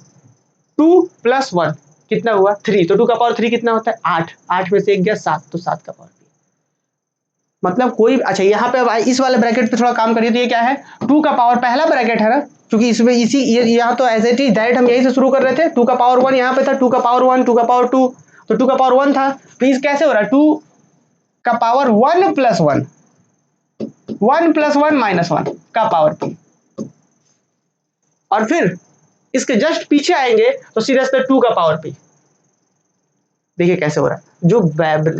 2 + 1 कितना हुआ? 3, तो 2 का पावर 3 कितना होता है? 8, 8 में से 1 गया 7, तो 7 का पावर p। मतलब कोई, अच्छा यहाँ पे अब इस वाले ब्रैकेट पे थोड़ा काम करिए, तो ये क्या है? 2 का पावर, पहला ब्रैकेट है ना, क्योंकि इसमें इसी यहाँ तो एज इट इज डायरेक्ट हम यही से शुरू कर रहे थे। 2 का पावर 1 यहाँ पे था, 2 का पावर 1, 2 का पावर 2, तो 2 का पावर 1 था, तो इस कैसे हो रहा है? 2 का पावर 1 + 1, 1 + 1 - 1 का पावर p। और फिर इसके जस्ट पीछे आएंगे तो सीधे से 2 का पावर p। देखिए कैसे हो रहा है।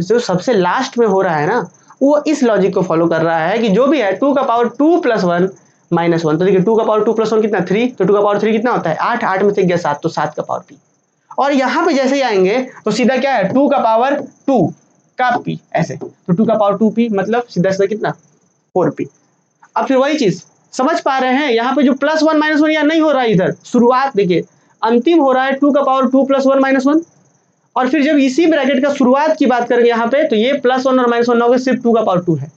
जो सबसे लास्ट में हो रहा है ना, वो इस लॉजिक को फॉलो कर रहा है कि जो भी है 2 का पावर 2 + 1 - 1, तो देखिए 2 का पावर 2 + 1 कितना? 3, तो 2 का पावर 3 कितना होता है? 8, 8 में से गया 7, तो 7 का पावर p। और यहाँ पे जैसे ही आएंगे तो सीधा क्या है? 2 का पावर 2 का p, ऐसे, तो 2 का पावर 2p मतलब सीधा सीधा कितना? 4p। अब फिर वही चीज समझ पा रहे हैं? यहाँ पे जो +1 - 1 यहाँ नहीं हो रहा है, इधर शुरुआत देखिए, अंतिम हो रहा है 2 का पावर 2 + 1 - 1, और फिर जब इसी ब्रैकेट का शुरुआत की बात करेंगे यहाँ पे, तो ये +1 और -1 ना होगा, सिर्फ 2 का पावर 2 है।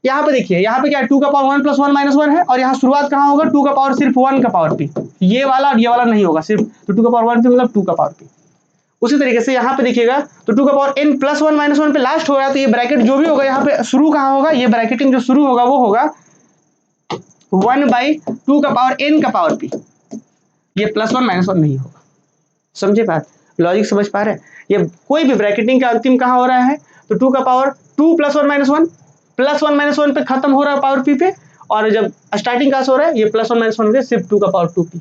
यहाँ पे देखिए, यहाँ पे क्या है? 2 का पावर 1 + 1 - 1 है, और यहाँ शुरुआत कहाँ होगा? 2 का पावर सिर्फ 1 का पावर p, ये वाला और ये वाला नहीं होगा, सिर्फ, तो 2 का पावर 1 मतलब 2 का पावर p। उसी तरीके से यहाँ पे देखिएगा, तो 2 का पावर n + 1 - 1 पे लास्ट हो रहा है, तो ये ब्रैकेट जो भी होगा यहाँ पे शुरू कहाँ होगा? ये ब्रैकेटिंग जो शुरू होगा वो होगा 1/2 का पावर n का पावर p, ये +1 - 1 नहीं होगा। समझे बात? लॉजिक समझ पा रहे हैं? ये कोई भी ब्रैकेटिंग का अंतिम कहाँ हो रहा है? तो 2 का पावर 2 + 1 - 1, +1 - 1 पे खत्म हो रहा है पावर p पे, और जब स्टार्टिंग कहाँ से हो रहा है? ये +1 - 1 पे सिर्फ 2 का पावर 2p।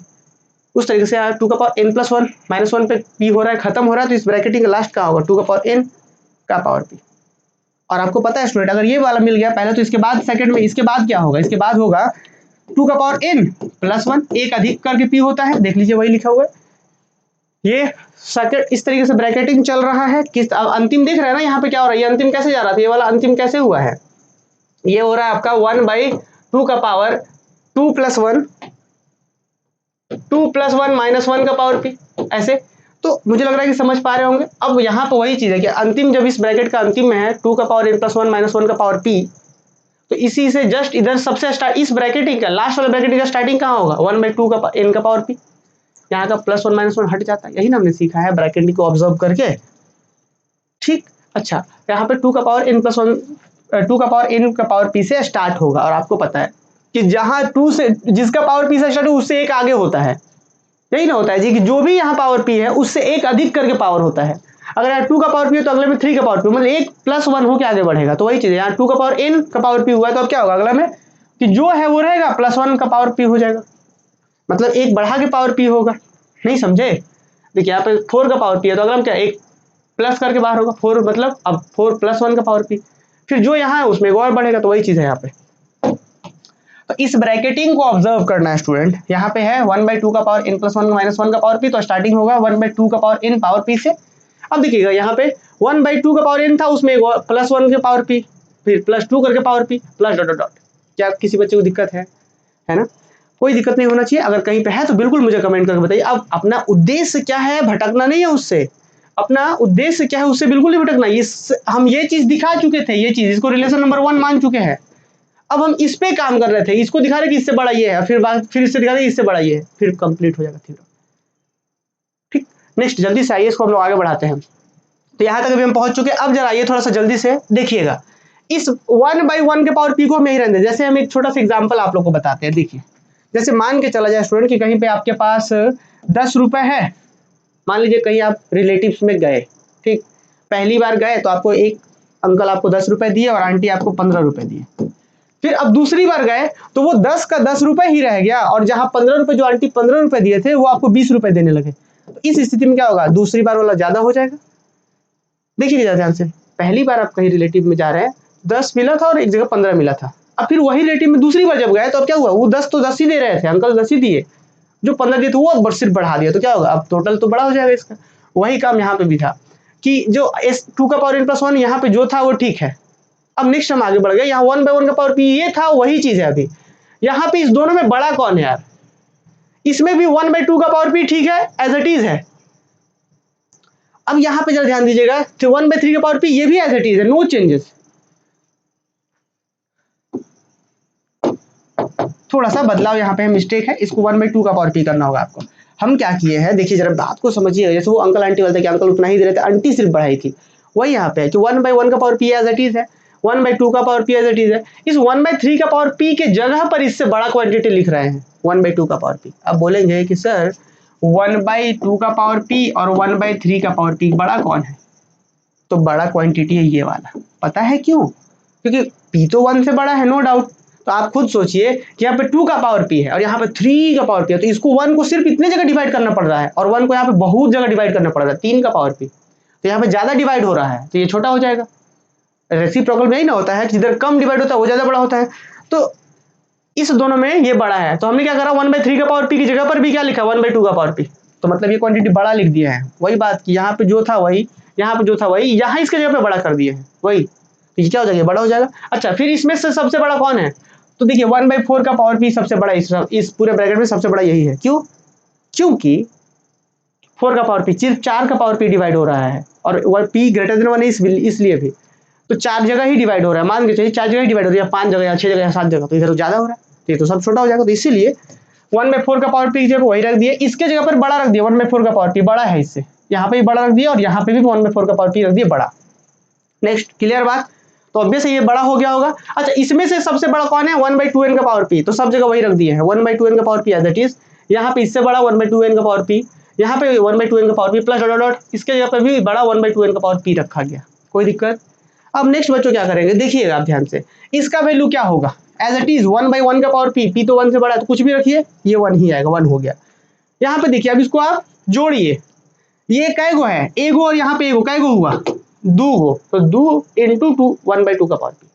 उस तरीके से 2 का पावर n + 1 - 1 पे p हो रहा है, खत्म हो रहा है, तो इस ब्रैकेटिंग का लास्ट कहाँ होगा? 2 का पावर n का पावर p। और आपको पता है स्टूडेंट, अगर ये वाला मिल गया पहले, तो इसके बाद सेकंड में, इसके बाद क्या होगा? इसके बाद होगा 2 का पावर n + 1, एक अधिक करके p होता है, देख लीजिए वही लिखा हुआ है। ये सर्किट इस तरीके से ब्रैकेटिंग चल रहा है। किस अंतिम देख रहे हैं ना यहाँ पे क्या हो रहा है? ये अंतिम कैसे जा रहा था? ये वाला अंतिम कैसे हुआ है? ये हो रहा है आपका 1/2 का पावर 2 + 1 2 + 1 - 1 का पावर p, ऐसे। तो मुझे लग रहा है कि समझ पा रहे होंगे। अब यहाँ पे वही चीज़ है कि अंतिम जब इस ब्रैकेट का अंतिम में है 2 का पावर n + 1 - 1 का पावर p, तो इसी से जस्ट इधर सबसे स्टार्ट इस ब्रैकेटिंग का लास्ट वाला ब्रैकेट का स्टार्टिंग कहाँ होगा, 1/2 का n का पावर p। यहाँ का +1 - 1 हट जाता है, यही ना हमने सीखा है ब्रैकेटिंग को ऑब्जर्व करके, ठीक। अच्छा, यहाँ पे 2 का पावर n + 1 2 का पावर n का पावर p से स्टार्ट होगा, और आपको पता है कि जहाँ 2 से जिसका पावर p से स्टार्ट हो उससे एक आगे होता है, यही ना होता है जी कि जो भी यहाँ पावर p है उससे एक अधिक करके पावर होता है। अगर यहाँ 2 का पावर p है तो अगले में 3 का पावर p, मतलब 1 + 1 होके आगे बढ़ेगा। तो वही चीज़ है, यहाँ 2 का पावर n का पावर p हुआ है तो अब क्या होगा अगला में कि जो है वो रहेगा +1 का पावर p हो जाएगा, मतलब एक बढ़ा के पावर p होगा। नहीं समझे? देखिए यहाँ पे 4 का पावर p है तो अगला में क्या एक प्लस करके बाहर होगा 4, मतलब अब 4 + 1 का पावर p, फिर जो यहाँ है उसमें एक और बढ़ेगा। तो वही चीज़ है यहाँ पे। तो इस ब्रैकेटिंग को ऑब्जर्व करना है स्टूडेंट। यहाँ पे है 1/2 का पावर n + 1 - 1 का पावर p, तो स्टार्टिंग होगा 1/2 का पावर n पावर p से। अब देखिएगा यहाँ पे 1/2 का पावर n था, उसमें +1 के पावर p, फिर +2 करके power p, plus dot dot dot. क्या किसी बच्चे को दिक्कत है ना? कोई दिक्कत नहीं होना चाहिए। अगर कहीं पे है तो बिल्कुल मुझे कमेंट करके बताइए। अब अपना उद्देश्य क्या है, भटकना नहीं है उससे। अपना उद्देश्य क्या है उससे बिल्कुल नहीं भटकना। इस हम ये चीज दिखा चुके थे, ये चीज इसको रिलेशन नंबर 1 मान चुके हैं। अब हम इस पे काम कर रहे थे, इसको दिखा रहे कि इससे बड़ा ये है, फिर इससे दिखा रहे इससे बड़ा ये है, फिर कंप्लीट हो जाएगा थ्योरम। ठीक, नेक्स्ट जल्दी से आइए, इसको हम लोग आगे बढ़ाते हैं। तो यहाँ तक अभी हम पहुंच चुके हैं। अब जरा ये थोड़ा सा जल्दी से देखिएगा, इस 1/1 के पावर p को हम यही रहने दें। जैसे हम एक छोटा सा एग्जांपल आप लोग को बताते हैं। देखिए जैसे मान के चला जाए स्टूडेंट कि कहीं पे आपके पास 10 रुपए है। मान लीजिए कहीं आप रिलेटिव्स में गए, ठीक, पहली बार गए तो आपको एक अंकल आपको 10 रुपए दिए और आंटी आपको 15 रुपए दिए। फिर अब दूसरी बार गए तो वो 10 का 10 रुपए ही रह गया, और जहां 15 रुपए जो आंटी 15 रुपए दिए थे वो आपको 20 रुपए देने लगे। तो इस स्थिति में क्या होगा, दूसरी बार वाला ज्यादा हो जाएगा। देखिए ध्यान से, पहली बार आप कहीं रिलेटिव में जा रहे हैं, 10 मिला था और एक जगह 15 मिला था। अब फिर वही रिलेटिव में दूसरी बार जब गए तो अब क्या हुआ, वो 10 तो 10 ही दे रहे थे, अंकल 10 ही दिए, जो 15 दिए थे वो अब सिर्फ बढ़ा दिया। तो क्या होगा, अब टोटल तो बड़ा हो जाएगा इसका। वही काम यहाँ पे भी था कि जो S2 का पावर n + 1 यहाँ पे जो था वो ठीक है। अब नेक्स्ट हम आगे बढ़ गए, यहाँ 1/1 का पावर p ये था, वही चीज है। अभी यहाँ पे इस दोनों में बड़ा कौन है यार, इसमें भी 1/2 का पावर p ठीक है, एज इट इज है। अब यहाँ पे जरा ध्यान दीजिएगा, 1/3 का पावर p ये भी एज इट इज है, नो चेंजेस। थोड़ा सा बदलाव यहाँ पे मिस्टेक है, इसको 1/2 का पावर p करना होगा आपको। हम क्या किए हैं, देखिए जरा बात को समझिए। जैसे वो अंकल आंटी बोलते हैं कि अंकल उतना ही दे रहे थे, आंटी सिर्फ बढ़ाई थी, वही यहाँ पे है कि 1/1 का power p as it is है, 1/2 का power p as it is है। इस 1/3 का पावर p के जगह पर इससे बड़ा क्वांटिटी लिख रहे हैं 1/2 का पावर p। अब बोलेंगे कि सर 1/2 का पावर p और 1/3 का पावर p बड़ा कौन है, तो बड़ा क्वांटिटी है ये वाला। पता है क्यों, क्योंकि p तो 1 से बड़ा है, नो डाउट। तो आप खुद सोचिए कि यहाँ पे 2 का पावर p है और यहाँ पे 3 का पावर p है, तो इसको 1 को सिर्फ इतने जगह डिवाइड करना पड़ रहा है और 1 को यहाँ पे बहुत जगह डिवाइड करना पड़ रहा है, 3 का पावर p। तो यहाँ पे ज्यादा डिवाइड हो रहा है तो ये छोटा हो जाएगा। रेसिप्रोकल में यही ना होता है, जिधर कम डिवाइड होता है वो ज्यादा बड़ा होता है। तो इस दोनों में ये बड़ा है, तो हमने क्या करा, 1/3 का पावर p की जगह पर भी क्या लिखा, 1/2 का पावर p। तो मतलब ये क्वांटिटी बड़ा लिख दिया है। वही बात की यहाँ पे जो था वही, यहाँ पे जो था वही, यहाँ इसके जगह पे बड़ा कर दिए है वही, तो ये क्या हो जाएगा, बड़ा हो जाएगा। अच्छा, फिर इसमें से सबसे बड़ा कौन है, तो देखिए 1/4 का पावर p सबसे बड़ा, इस पूरे ब्रैकेट में सबसे बड़ा यही है। क्यों, क्योंकि 4 का पावर p सिर्फ 4 का पावर p डिवाइड हो रहा है और p ग्रेटर देन 1 इसलिए भी, तो 4 जगह ही डिवाइड हो रहा है। मान के चलिए 4 जगह ही डिवाइड हो रही है, 5 जगह या 6 जगह या 7 जगह, तो इधर ज्यादा हो रहा है, तो ये तो सब छोटा हो जाएगा। तो इसीलिए 1/4 का पावर p की जगह वही रख दिए, इसके जगह पर बड़ा रख दिया, 1/4 का पावर p बड़ा है इससे, यहाँ पे भी बड़ा रख दिया और यहाँ पे भी 1/4 का पावर p रख दिया बड़ा। नेक्स्ट, क्लियर बात, तो ऑब्वियस ये बड़ा हो गया होगा। अच्छा, इसमें से सबसे बड़ा कौन है, 1/2n का पावर p, तो सब जगह वही रख दिए हैं 1/2n का power p as it is. यहाँ पे इससे बड़ा 1/2n का पावर p, यहाँ पे 1/2n का power p plus dot dot, इसके जगह पे भी बड़ा 1/2n का पावर p रखा गया, कोई दिक्कत। अब नेक्स्ट बच्चों क्या करेंगे, देखिएगा आप ध्यान से, इसका वैल्यू क्या होगा, एज इट इज 1/1 का पावर p, p तो 1 से बड़ा है तो कुछ भी रखिए, ये 1 ही आएगा, 1 हो गया। यहाँ पे देखिए अब इसको आप जोड़िए, ये कै गो है, एगो, और यहाँ पे एगो, कै गो हुआ, 2 गो, तो 2 × 2 1/2 का पावर p।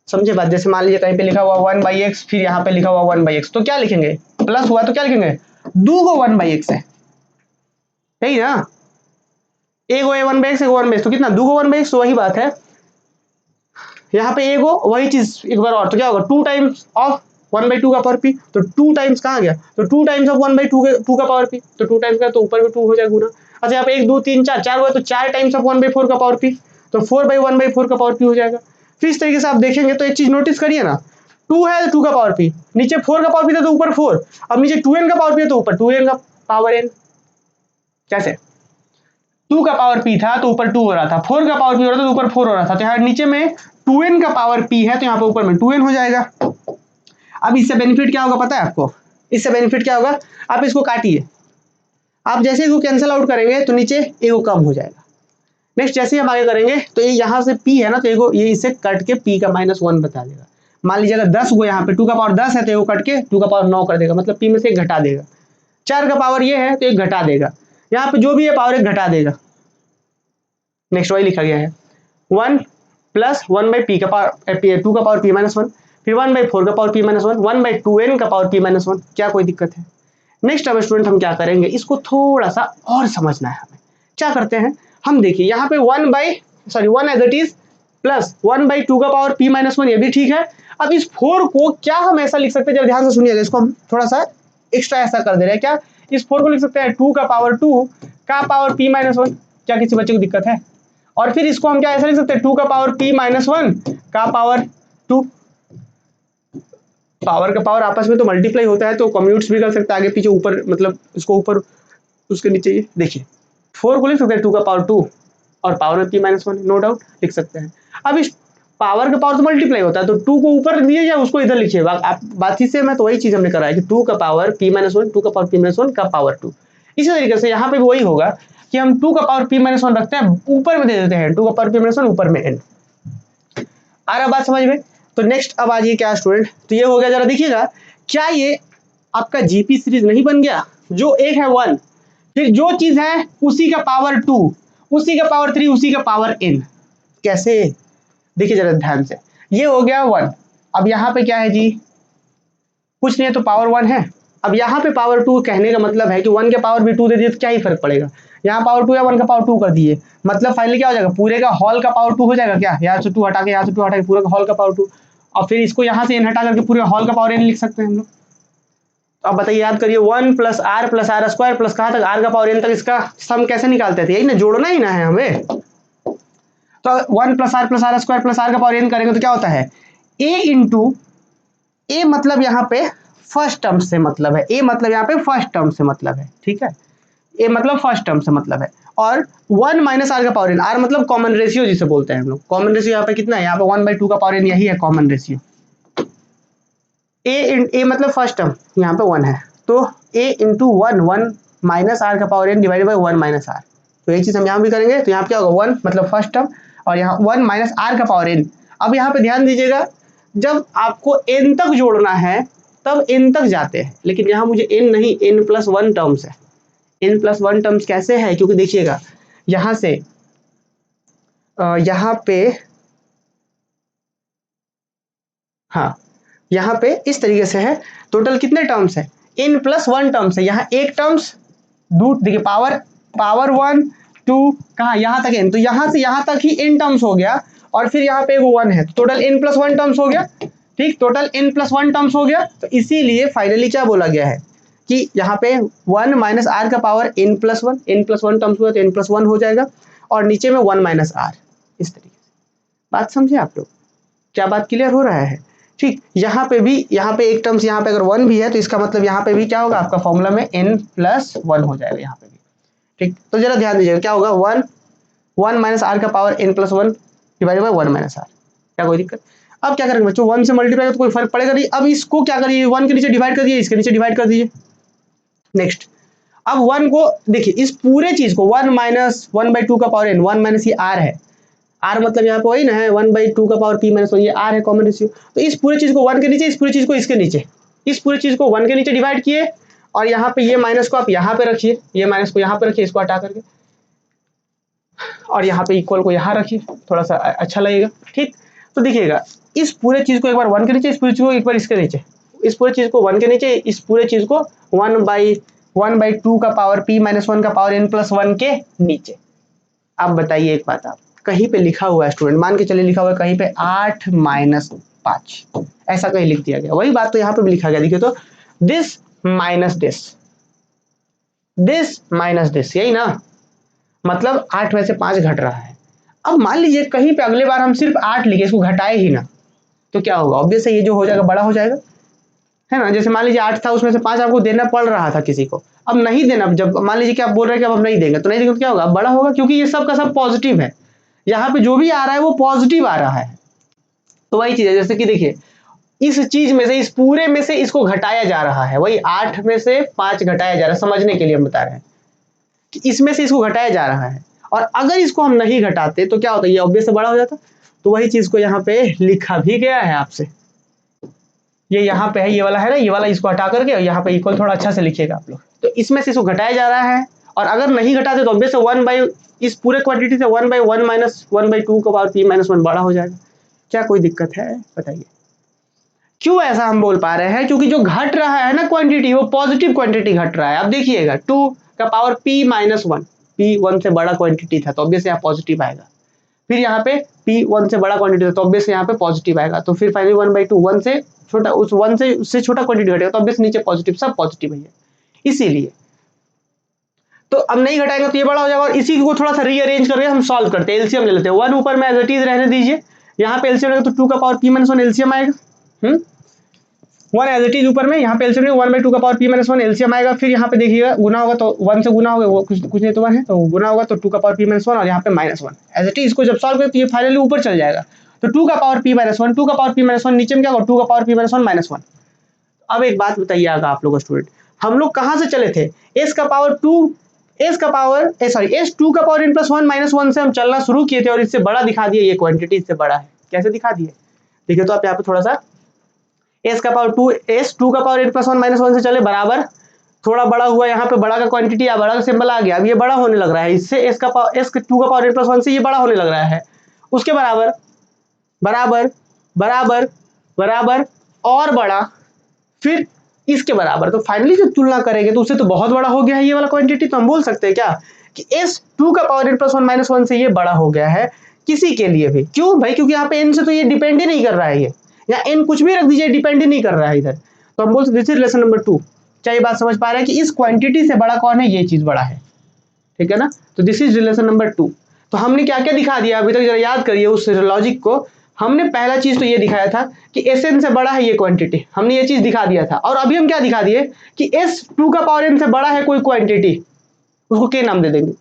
समझे बात, जैसे मान लीजिए कहीं पे लिखा हुआ 1/x, फिर यहाँ पे लिखा हुआ 1/x, तो क्या लिखेंगे, प्लस हुआ तो क्या लिखेंगे, 2 गो 1/x है, यही ना, एगो 1/x, एगो 1/x, तो कितना, 2 गो 1/x, तो वही बात है। यहाँ पे एगो, वही चीज एक बार और, तो क्या होगा, 2 टाइम्स ऑफ 1/2 का पावर p, तो 2 टाइम्स कहाँ गया, तो 2 टाइम्स ऑफ 1/2 का पावर p, तो 2 टाइम्स का तो ऊपर में 2 हो जाएगा गुना। अच्छा यहाँ पे 1 2 3 4 4 हुआ तो 4 टाइम्स ऑफ 1/4 का पावर p, तो 4/1/4 का पावर p हो जाएगा। फिर इस तरीके से आप देखेंगे तो एक चीज नोटिस करिए ना, 2 है तो 2 का पावर p, नीचे 4 का पावर p था तो ऊपर 4, अब नीचे 2n का पावर p है तो ऊपर 2n का पावर n। कैसे, 2 का पावर p था तो ऊपर 2 हो रहा था, 4 का पावर p हो रहा था तो ऊपर 4 हो रहा था, तो यहाँ नीचे में 2n का पावर p है तो यहाँ पे ऊपर में 2n हो जाएगा। अब इससे बेनिफिट क्या होगा पता है आपको, इससे बेनिफिट क्या होगा, आप इसको काटिए, आप जैसे इसको कैंसिल आउट करेंगे तो नीचे एगो कम हो जाएगा। नेक्स्ट जैसे हम आगे करेंगे तो ये यहाँ से p है ना, तो एगो ये इसे कट के p का -1 बता देगा। मान लीजिए अगर 10 को यहाँ पे 2 का पावर 10 है तो एगो कट के 2 का पावर 9 कर देगा, मतलब p में से एक घटा देगा। 4 का पावर ये है तो एक घटा देगा, यहाँ पे जो भी है पावर एक घटा देगा। नेक्स्ट वही लिखा गया है 1 प्लस 1/p का पावर 2 का पावर p -1, फिर 1/4 का पावर p -1, 1/2n का पावर p -1, क्या कोई दिक्कत है। नेक्स्ट अब स्टूडेंट हम क्या करेंगे, इसको थोड़ा सा और समझना है हमें। क्या करते हैं हम, देखिए यहाँ पे 1 एज इट इज प्लस 1/2 का पावर p -1, ये भी ठीक है। अब इस 4 को क्या हम ऐसा लिख सकते हैं, जरा ध्यान से सुनिएगा, इसको हम थोड़ा सा एक्स्ट्रा ऐसा कर दे रहे हैं। क्या इस 4 को लिख सकते हैं 2 का पावर 2 का पावर p -1, क्या किसी बच्चे को दिक्कत है। और फिर इसको हम क्या ऐसा लिख सकते हैं 2 का पावर p -1 का पावर 2, पावर का पावर आपस में तो मल्टीप्लाई होता है तो कम्यूट्स भी कर सकते हैं आगे पीछे ऊपर, मतलब इसको ऊपर उसके नीचे, ये देखिए 4 को लिख सकते हैं 2 का पावर 2 और पावर में p -1, नो डाउट लिख सकते हैं। अब इस पावर का पावर तो मल्टीप्लाई होता है तो 2 को ऊपर दिए या उसको इधर लिखिए, आप बात ही से मैं तो वही चीज हमने करा है कि 2 का पावर p -1, 2 का पावर p -1 का पावर 2। इसी तरीके से यहाँ पे भी वही होगा कि हम 2 का पावर p -1 रखते हैं, ऊपर में दे देते हैं 2 का पावर p -1 ऊपर में n। आ रहा बात समझ में। तो नेक्स्ट अब आ जाइए क्या स्टूडेंट, तो ये हो गया, जरा देखिएगा क्या ये आपका जीपी सीरीज नहीं बन गया, जो एक है 1, फिर जो चीज है उसी का पावर 2, उसी का पावर 3, उसी का पावर n। कैसे, देखिए जरा ध्यान से, ये हो गया 1, अब यहाँ पे क्या है जी, कुछ नहीं है तो पावर 1 है। अब यहाँ पे पावर 2 कहने का मतलब है कि 1 के पावर भी 2 दे दिए तो क्या ही फर्क पड़ेगा, यहाँ पावर 2 या 1 का पावर 2 कर दिए, मतलब फाइनली क्या हो जाएगा, पूरे का हॉल का पावर 2 हो जाएगा। क्या, यहाँ से 2 हटा के, यहाँ से 2 हटा के, पूरे का हॉल का पावर 2, और फिर इसको यहाँ से n हटा करके पूरे हॉल का पावर n लिख सकते हैं हम लोग। तो अब बताइए, याद करिए 1 + r + r स्क्वायर प्लस कहाँ तक r का पावर n तक, इसका सम कैसे निकालते थे, यही ना, जोड़ना ही ना है हमें। तो 1 + r + r square plus r का पावर n करेंगे तो क्या होता है, a इंटू ए, मतलब यहाँ पे फर्स्ट टर्म से मतलब है, ए मतलब यहाँ पे फर्स्ट टर्म से मतलब है, ठीक है, ए मतलब फर्स्ट टर्म से मतलब है, और 1 - r का पावर n, r मतलब कॉमन रेशियो जिसे बोलते हैं हम लोग। कॉमन रेशियो यहाँ पे कितना है, यहाँ पे 1/2 का पावर n, यही है कॉमन रेशियो। ए मतलब फर्स्ट टर्म यहाँ पे 1 है, तो a इंटू 1 - r का power n divided by 1 - r, तो ये चीज हम यहाँ भी करेंगे तो यहाँ पे क्या होगा 1 मतलब फर्स्ट टर्म, और यहाँ 1 - r का पावर n। अब यहाँ पे ध्यान दीजिएगा, जब आपको n तक जोड़ना है तब n तक जाते हैं, लेकिन यहाँ मुझे n नहीं, n + 1 टर्म्स है। n + 1 टर्म्स कैसे है, क्योंकि देखिएगा यहाँ से यहाँ पे, हाँ यहाँ पे इस तरीके से है, टोटल कितने टर्म्स है, n + 1 टर्म्स है, यहाँ एक टर्म्स देखिए पावर 1 2 कहाँ, यहाँ तक n, तो यहाँ से यहाँ तक ही n टर्म्स हो गया, और फिर यहाँ पे वो 1 है, तो टोटल n + 1 टर्म्स हो गया, ठीक, टोटल n + 1 टर्म्स हो गया। तो इसीलिए फाइनली क्या बोला गया है कि यहाँ पे 1 - r का पावर n + 1, n + 1 टर्म्स हुआ तो n + 1 हो जाएगा, और नीचे में 1 - r, इस तरीके से। बात समझे आप लोग, क्या बात क्लियर हो रहा है, ठीक। यहाँ पे भी, यहाँ पे एक टर्म्स, यहाँ पे अगर 1 भी है तो इसका मतलब यहाँ पे भी क्या होगा, आपका फॉर्मूला में n + 1 हो जाएगा यहाँ पे भी, ठीक। तो जरा ध्यान दीजिएगा क्या होगा, 1 - r का power n + 1 divided by 1 - r, क्या कोई दिक्कत। अब क्या करेंगे बच्चों, 1 से मल्टीप्लाई तो कोई फर्क पड़ेगा नहीं, अब इसको क्या करिए, 1 के नीचे डिवाइड कर दिए, इसके नीचे डिवाइड कर दीजिए। नेक्स्ट, अब 1 को देखिए, इस पूरे चीज को 1 - 1/2 का पावर n, 1 - ये r है, r मतलब यहाँ पे वही ना है 1/2 का पावर p -1, ये r है कॉमन रेशियो। तो इस पूरे चीज को 1 के नीचे, इस पूरी चीज को इसके नीचे, इस पूरी चीज को 1 के नीचे डिवाइड किए, और यहाँ पे ये माइनस को आप यहाँ पे रखिए, ये माइनस को यहाँ पे रखिए, इसको हटा करके, और यहाँ पे इक्वल को यहाँ रखिए, थोड़ा सा अच्छा लगेगा, ठीक। तो देखिएगा इस पूरे चीज को एक बार 1 के नीचे, इस पूरी चीज को एक बार इसके नीचे, इस पूरे चीज को 1 के नीचे, इस पूरे चीज को 1/2 का पावर p -1 का पावर n + 1 के नीचे। अब बताइए एक बात, आप कहीं पे लिखा हुआ है स्टूडेंट, मान के चलिए लिखा हुआ है कहीं पे 8 - 5, ऐसा कहीं लिख दिया गया। वही बात तो यहाँ पे भी लिखा गया, देखिए तो दिस माइनस दिस, यही ना, मतलब 8 में से 5 घट रहा है। अब मान लीजिए कहीं पे अगले बार हम सिर्फ 8 लिखे, इसको घटाए ही ना, तो क्या होगा, ऑब्वियस है ये जो हो जाएगा बड़ा हो जाएगा, है ना। जैसे मान लीजिए 8 था, उसमें से 5 आपको देना पड़ रहा था किसी को, अब नहीं देना, जब मान लीजिए कि आप बोल रहे हैं कि अब हम नहीं देंगे, तो नहीं देंगे तो क्या होगा, बड़ा होगा, क्योंकि ये सब का सब पॉजिटिव है, यहाँ पे जो भी आ रहा है वो पॉजिटिव आ रहा है। तो वही चीज है, जैसे कि देखिए इस चीज में से, इस पूरे में से इसको घटाया जा रहा है, वही 8 में से 5 घटाया जा रहा है, समझने के लिए हम बता रहे हैं कि इसमें से इसको घटाया जा रहा है, और अगर इसको हम नहीं घटाते तो क्या होता है, ये ऑब्वियस से बड़ा हो जाता। तो वही चीज को यहाँ पे लिखा भी गया है आपसे, ये यहाँ पे है, ये वाला है ना, ये वाला इसको हटा करके यहाँ पे इक्वल थोड़ा अच्छा से लिखिएगा आप लोग। तो इसमें से इसको घटाया जा रहा है, और अगर नहीं घटाते तो ऑब्वियस 1/, इस पूरे क्वांटिटी से 1/1 माइनस 1/2 का पावर p-1 बड़ा हो जाएगा। क्या कोई दिक्कत है, बताइए। क्यों ऐसा हम बोल पा रहे हैं, क्योंकि जो घट रहा है ना क्वांटिटी, वो पॉजिटिव क्वांटिटी घट रहा है। अब देखिएगा 2 का पावर p-1, p1 से बड़ा क्वांटिटी था तो ऑब्वियस यहाँ पॉजिटिव आएगा, फिर यहाँ पे p1 से बड़ा क्वांटिटी था तो ऑब्वियस यहाँ पे पॉजिटिव आएगा, तो फिर फाइनली 1/2, 1 से छोटा, उस 1 से उससे छोटा क्वांटिटी घटेगा तो ऑब्वियस नीचे पॉजिटिव, सब पॉजिटिव है, इसीलिए। तो अब नहीं घटाएंगे तो ये बड़ा हो जाएगा, और इसी को थोड़ा सा रीअरेंज करके हम सॉल्व करते हैं, एलसीएम ले लेते हैं। 1 ऊपर में एज इट इज रहने दीजिए, यहाँ पे एलसीएम लेंगे तो 2 का पावर p-1 एलसीएम आएगा, 1 एज इट इज ऊपर में, यहाँ पे एलसीएम लेंगे 1/2 का पावर p-1 एलसीएम आएगा, फिर यहाँ पे देखिएगा गुना होगा तो 1 से गुना होगा, वो कुछ नहीं तो 1 है, तो गुना होगा तो 2 का पावर p-1 और यहाँ पे -1 एज इट इज। इसको जब सॉल्व करें तो ये फाइनली ऊपर चल जाएगा, तो 2 का पावर p-1, 2 का पावर p-1 नीचे में क्या होगा, 2 का पावर p-1 -1। अब एक बात बताइएगा आप लोग स्टूडेंट, हम लोग कहाँ से चले थे, s का पावर 2, s का पावर s 2 का पावर n+1 -1 से हम चलना शुरू किए थे, और इससे बड़ा दिखा दिए, ये क्वांटिटी इससे बड़ा है, कैसे दिखा दिए, देखिए तो आप यहाँ पे थोड़ा सा s का पावर 2, s 2 का पावर n+1 -1 से चले बराबर, थोड़ा बड़ा हुआ, यहाँ पे बड़ा का क्वांटिटी या बड़ा का सिंबल आ गया, अब ये बड़ा होने लग रहा है, इससे s 2 का पावर n+1 से ये बड़ा होने लग रहा है, उसके बराबर बराबर बराबर बराबर और बड़ा, फिर इसके बराबर। तो फाइनली जब तुलना करेंगे तो उससे तो बहुत बड़ा हो गया है ये वाला क्वांटिटी, तो हम बोल सकते हैं क्या कि s 2 का पावर n+1 -1 से ये बड़ा हो गया है किसी के लिए भी। क्यों भाई, क्योंकि यहाँ पे n से तो ये डिपेंड ही नहीं कर रहा है, ये या n कुछ भी रख दीजिए, डिपेंड ही नहीं कर रहा है इधर, तो हम बोल सकते दिस इज रिलेशन नंबर 2। क्या ये बात समझ पा रहे हैं कि इस क्वांटिटी से बड़ा कौन है, ये चीज बड़ा है, ठीक है ना। तो दिस इज रिलेशन नंबर 2। तो हमने क्या क्या दिखा दिया अभी तक, जरा याद करिए उस लॉजिक को। हमने पहला चीज तो ये दिखाया था कि Sn से बड़ा है ये क्वांटिटी, हमने ये चीज दिखा दिया था, और अभी हम क्या दिखा दिए कि S2 का पावर n से बड़ा है कोई क्वांटिटी, उसको k नाम दे देंगे,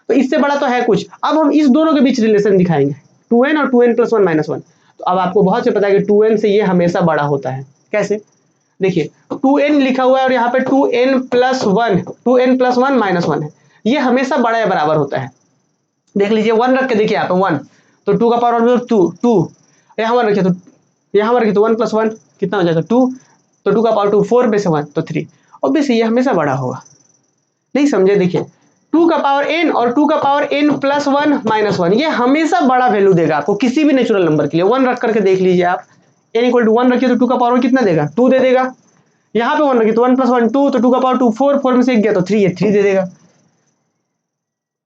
तो इससे बड़ा तो है कुछ। अब हम इस दोनों के बीच रिलेशन दिखाएंगे, 2n और 2n+1 -1। तो अब आपको बहुत से पता है कि 2n से ये हमेशा बड़ा होता है, कैसे, देखिए 2n लिखा हुआ है और यहाँ पे 2n+1 -1 है, ये हमेशा बड़ा या बराबर होता है। देख लीजिए 1 रख के देखिए यहाँ पे 1, तो 2 का पावर 2, यहाँ 1 रखिए तो यहाँ 1 रखिए तो 1+1 कितना हो जाएगा 2, तो 2 का पावर 2, 4 में से 1 तो 3, ऑब्वियसली ये हमेशा बड़ा होगा। नहीं समझे, देखिए 2 का पावर n और 2 का पावर n+1 -1 ये हमेशा बड़ा वैल्यू देगा आपको किसी भी नेचुरल नंबर के लिए। 1 रख करके देख लीजिए आप, n = 1 रखिए तो 2 का पावर कितना देगा, 2 दे देगा। यहाँ पे 1 रखिए तो 1+1 2, तो 2 का पावर 2, 4 में से 1 गया तो 3, ये 3 दे देगा।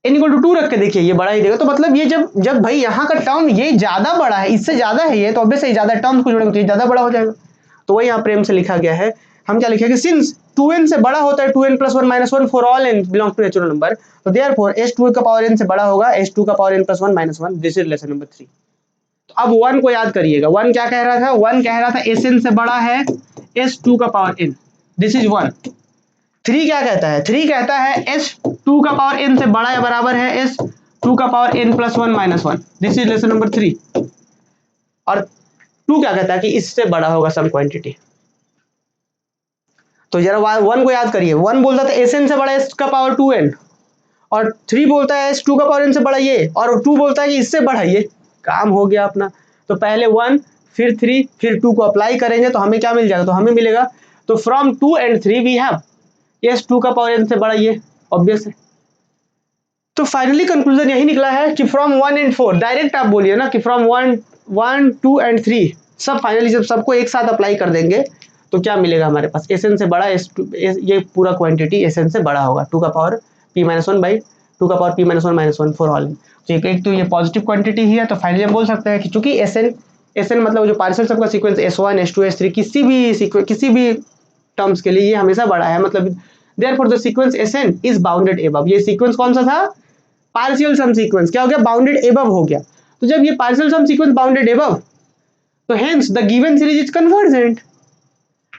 n = 2 रख के देखिए ये बड़ा ही देगा, तो मतलब ये जब भाई यहाँ का टर्म ये ज्यादा बड़ा है, इससे ज्यादा है ये, तो ऑब्वियसली ज्यादा टर्म्स को जोड़ेंगे तो ये ज्यादा बड़ा हो जाएगा। तो वही यहाँ प्रेम से लिखा गया है, हम क्या लिखेंगे, सिंस 2n से बड़ा होता है 2n+1 -1 for all n belong to natural number, तो देयरफॉर s2 का पावर n से बड़ा होगा s2 का power n+1 -1, this is relation number 3। तो अब 1 को याद करिएगा, 1 क्या कह रहा था, 1 कह रहा था Sn से बड़ा है s2 का पावर n, दिस इज 1। 3 क्या कहता है, 3 कहता है s2 का पावर n से बड़ा या बराबर है s2 का power n+1 -1, this is relation number 3। और 2 क्या कहता है कि इससे बड़ा होगा सम क्वांटिटी। तो जरा 1 को याद करिए, 1 बोलता था Sn से बड़ा s का पावर 2n, और 3 बोलता है s2 का पावर n से बड़ा ये, और 2 बोलता है कि इससे बड़ा ये, काम हो गया अपना। तो पहले 1 फिर 3 फिर 2 को अप्लाई करेंगे तो हमें क्या मिल जाएगा, तो हमें मिलेगा, तो from 2 and 3 we have s2 का पावर n से बड़ा ये, ऑब्वियस है। तो फाइनली कंक्लूजन यही निकला है कि फ्रॉम 1 and 4, डायरेक्ट आप बोलिए ना कि फ्रॉम 1, 2 and 3, सब फाइनली जब सबको एक साथ अप्लाई कर देंगे तो क्या मिलेगा हमारे पास, Sn से बड़ा ये पूरा क्वांटिटी Sn से बड़ा होगा 2 का पावर p-1/2 का पावर p-1 -1 फॉर ऑल। तो एक तो ये पॉजिटिव क्वांटिटी ही है, तो फाइनली हम बोल सकते हैं कि चूंकि Sn Sn मतलब जो पार्शियल सम का सीक्वेंस S1 S2 S3 किसी भी टर्म्स के लिए ये हमेशा बड़ा है, मतलब therefore the sequence Sn is bounded above. ये सीक्वेंस कौन सा था? पार्शियल सम सीक्वेंस। क्या हो गया? बाउंडेड एबव हो गया। तो जब ये पार्शियल सम सीक्वेंस बाउंडेड एबव, तो hence the given series is convergent.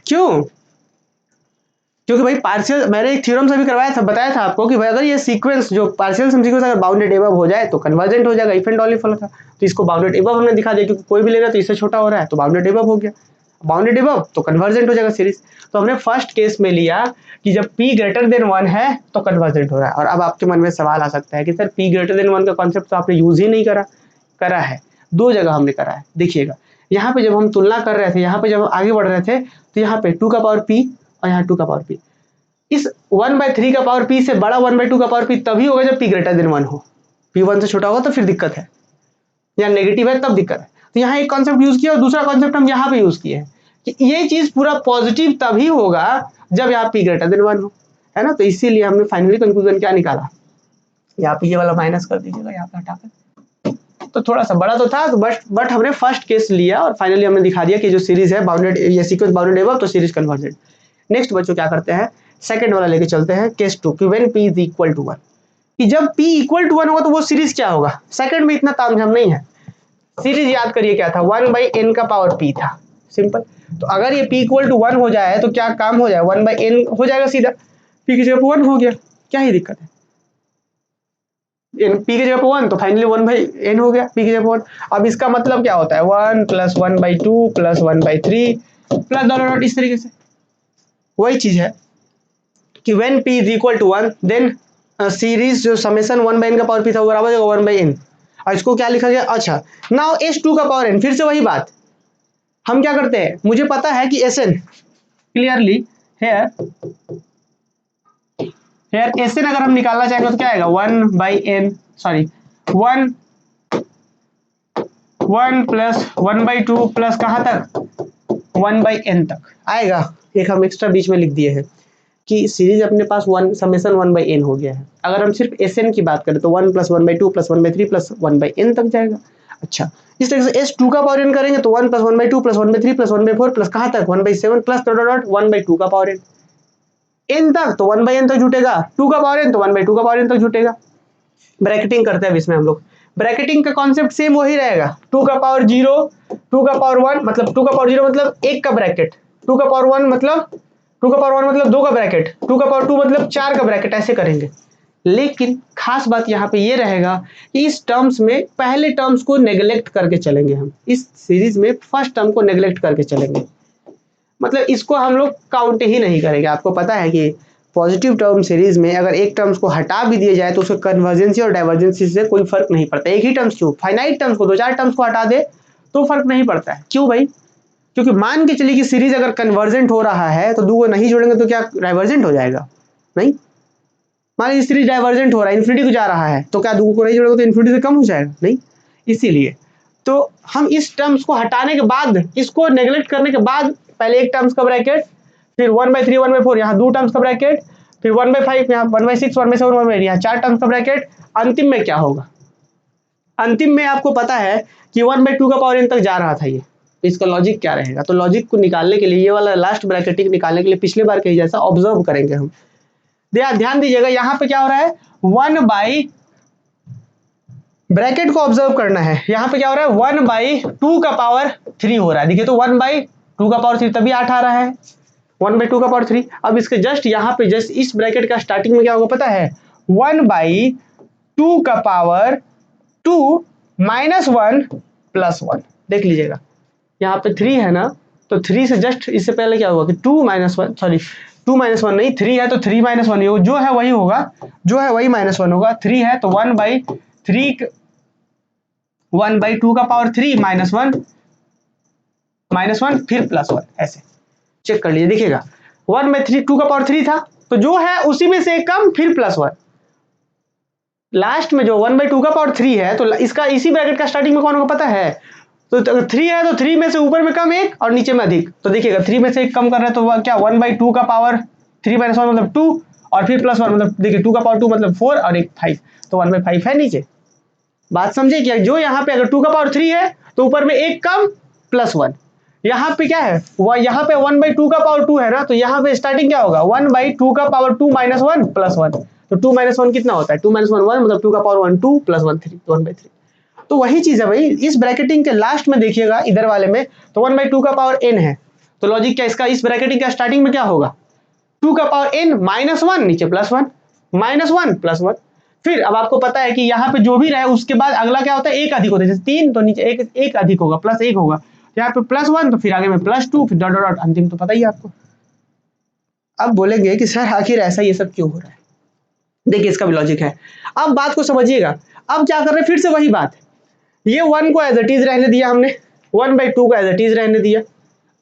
क्यों? क्योंकि भाई पार्शियल, मैंने एक थ्योरम से भी करवाया था, बताया था आपको कि भाई अगर ये सीक्वेंस जो पार्शियल सम सीक्वेंस अगर बाउंडेड एबव हो जाए तो कन्वर्जेंट हो जाएगा, इफ एंड ओनली फॉर था। तो इसको बाउंडेड एबव हमने दिखा दिया, क्योंकि कोई भी लेगा तो इससे छोटा हो रहा है तो बाउंडेड एबव हो गया, बाउंडेड एबव तो कन्वर्जेंट हो जाएगा सीरीज। तो हमने फर्स्ट केस में लिया कि जब p ग्रेटर देन 1 है तो कन्वर्जेंट हो रहा है। और अब आपके मन में सवाल आ सकता है कि सर p ग्रेटर देन 1 का कॉन्सेप्ट तो आपने यूज ही नहीं करा है। दो जगह हमने करा है। देखिएगा यहाँ पे जब हम तुलना कर रहे थे, यहाँ पे जब आगे बढ़ रहे थे, तो यहाँ पे 2 का पावर p और यहाँ 2 का पावर p, इस 1/3 का पावर p से बड़ा 1/2 का पावर p तभी होगा जब p ग्रेटर देन 1 हो। p 1 से छोटा होगा तो फिर दिक्कत है, या नेगेटिव है तब दिक्कत है। तो यहाँ एक कॉन्सेप्ट यूज किया और दूसरा कॉन्सेप्ट हम यहाँ पे यूज किए हैं कि ये चीज पूरा पॉजिटिव तभी होगा जब यहाँ p ग्रेटर देन 1 हो, है ना। तो इसीलिए हमने फाइनली कंक्लूजन क्या निकाला, यहाँ पे ये वाला माइनस कर दीजिएगा, यहाँ पे हटाकर। तो थोड़ा सा बड़ा तो था, तो बट हमने फर्स्ट केस लिया और फाइनली हमने दिखा दिया कि जो सीरीज है बाउंडेड, ये सीक्वेंस बाउंडेड एबव तो सीरीज कन्वर्जेंट। नेक्स्ट बच्चों क्या करते हैं, सेकंड वाला लेके चलते हैं, केस 2 कि when p is equal to 1, कि जब p इक्वल टू 1 होगा तो वो सीरीज क्या होगा। सेकंड में इतना तामझाम नहीं है, सीरीज याद करिए क्या था, 1/n का पावर p था, सिंपल। तो अगर ये p इक्वल टू 1 हो जाए तो क्या काम हो जाए, 1/n हो जाएगा सीधा, p की जगह पर 1 हो गया, क्या ही दिक्कत है। p की जगह पर 1 तो फाइनली 1/n हो गया, p की जगह पर 1। अब इसका मतलब क्या होता है, 1 + 1/2 + 1/3 प्लस डॉट डॉट, इस तरीके से। वही चीज है कि when p is equal to 1 then series जो समेशन 1/n का पावर p था वो बराबर होगा 1/n। और इसको क्या लिखा गया, अच्छा नाउ s2 का पावर n, फिर से वही बात, हम क्या करते हैं, मुझे पता है कि Sn क्लियरली हेयर Sn अगर हम निकालना चाहेंगे तो क्या आएगा, 1/n, सॉरी 1 + 1/2 प्लस कहाँ तक, 1/n तक आएगा। एक हम एक्स्ट्रा बीच में लिख दिए हैं कि सीरीज अपने पास समेशन 1/n हो गया है। अगर हम सिर्फ Sn की बात करें तो 1 + 1/2 + 1/3 + 1/n तक जाएगा। अच्छा, इस तरह से S2 का पावर n करेंगे तो 1 + 1/2 + 1/3 + 1/4 प्लस कहाँ तक 1/7 प्लस डॉट डॉट 1/2 का पावर n, n तक तो 1/n तक जुटेगा, 2 का पावर n तो 1/2 का पावर n तक जुटेगा। ब्रैकेटिंग करते हैं इसमें हम लोग, ब्रैकेटिंग का कॉन्सेप्ट सेम वही रहेगा, 2 का पावर 0, 2 का पावर 1 मतलब 2 का पावर 0 मतलब 1 का ब्रैकेट, 2 का पावर 1 मतलब 2 का पावर 1 मतलब 2 का ब्रैकेट, 2 का पावर 2 मतलब 4 का ब्रैकेट, ऐसे करेंगे। लेकिन खास बात यहाँ पे ये रहेगा कि इस टर्म्स में पहले टर्म्स को नेग्लेक्ट करके चलेंगे, हम इस सीरीज में फर्स्ट टर्म को नेग्लेक्ट करके चलेंगे, मतलब इसको हम लोग काउंट ही नहीं करेंगे। आपको पता है कि पॉजिटिव टर्म सीरीज में अगर एक टर्म्स को हटा भी दिया जाए तो उसके कन्वर्जेंसी और डाइवर्जेंसी से कोई फर्क नहीं पड़ता। एक ही टर्म्स क्यों, फाइनाइट टर्म्स को 2-4 टर्म्स को हटा दे तो फर्क नहीं पड़ता है। क्यों भाई, क्योंकि मान के चलिए कि सीरीज अगर कन्वर्जेंट हो रहा है तो दो को नहीं जोड़ेंगे तो क्या डाइवर्जेंट हो जाएगा, नहीं। मान लीजिए सीरीज डाइवर्जेंट हो रहा है, इन्फिनिटी को जा रहा है, तो क्या दो को नहीं जोड़ेंगे तो इन्फिनिटी से कम हो जाएगा, नहीं। इसीलिए तो हम इस टर्म्स को हटाने के बाद, इसको नेग्लेक्ट करने के बाद, पहले एक टर्म्स का ब्रैकेट, फिर 1/3 1/4 यहाँ 2 टर्म्स का ब्रैकेट, फिर 1/5 यहाँ 1/6 1/7 1/8 यहाँ 4 टर्म्स का ब्रैकेट। अंतिम में क्या होगा, अंतिम में आपको पता है कि 1/2 का पावर n तक जा रहा था ये, तो इसका लॉजिक क्या रहेगा। तो लॉजिक को निकालने के लिए, ये वाला लास्ट ब्रैकेटिंग निकालने के लिए पिछले बार के ही जैसा ऑब्जर्व करेंगे हम। ध्यान दीजिएगा यहाँ पे क्या हो रहा है, 1 ब्रैकेट को ऑब्जर्व करना है, यहाँ पे क्या हो रहा है 1/2 का पावर 3 हो रहा है। देखिए तो 1/2 का पावर 3 तभी 8 आ रहा है, 1/2 का पावर 3। अब इसके जस्ट यहाँ पे जस्ट इस ब्रैकेट का स्टार्टिंग में क्या होगा पता है, 1/2 का पावर 2 - 1 + 1। देख लीजिएगा यहाँ पे 3 है ना, तो 3 से जस्ट इससे पहले क्या होगा कि 2 - 1, सॉरी 2 - 1 नहीं, 3 है तो 3 - 1 ही होगा, जो है वही होगा, जो है वही -1 होगा। 3 है तो 1/3 1/2 का पावर 3 -1 फिर +1, ऐसे चेक कर लीजिए। देखिएगा 1/3 2 का पावर 3 था, तो जो है उसी में से एक कम फिर +1, लास्ट में जो 1/2 का पावर 3 है तो इसका इसी ब्रैकेट का स्टार्टिंग में कौन होगा पता है, तो 3 है तो 3 में से ऊपर में कम एक और नीचे में अधिक। तो देखिएगा 3 में से एक कम कर रहे हैं तो क्या 1/2 का पावर 3 - 1 मतलब 2 और फिर +1 मतलब देखिए 2 का पावर 2 मतलब 4 और एक 5, तो 1/5 है नीचे। बात समझे क्या, जो यहाँ पे अगर 2 का पावर 3 है तो ऊपर में एक कम +1। यहाँ पे क्या है, यहाँ पे 1/2 का पावर 2 है ना, तो यहाँ पे स्टार्टिंग क्या होगा 1/2 का पावर 2 - 1 +1। तो 2 - 1 कितना होता है, 2 - 1 1, मतलब 2 का पावर 1 2 +1 3, 1/3। तो वही चीज है भाई, इस ब्रैकेटिंग के लास्ट में देखिएगा इधर वाले में, तो 1/2 का पावर n है। तो लॉजिक क्या इसका, इस ब्रैकेटिंग का स्टार्टिंग में क्या होगा 2 का पावर n -1, नीचे +1 -1 +1। फिर अब आपको पता है कि यहाँ पे जो भी रहे उसके बाद अगला क्या होता है, एक अधिक होता है, जैसे 3 तो नीचे एक अधिक होगा, +1 होगा, यहाँ पे +1 तो फिर आगे में +2, फिर डॉट डॉट अंतिम तो पता ही है आपको। अब बोलेंगे कि सर आखिर ऐसा ये सब क्यों हो रहा है, देखिए इसका भी लॉजिक है। अब बात को समझिएगा, अब क्या कर रहे हैं, फिर से वही बात, ये 1 को एज इट इज रहने दिया हमने, 1/2 को एज इट इज रहने दिया।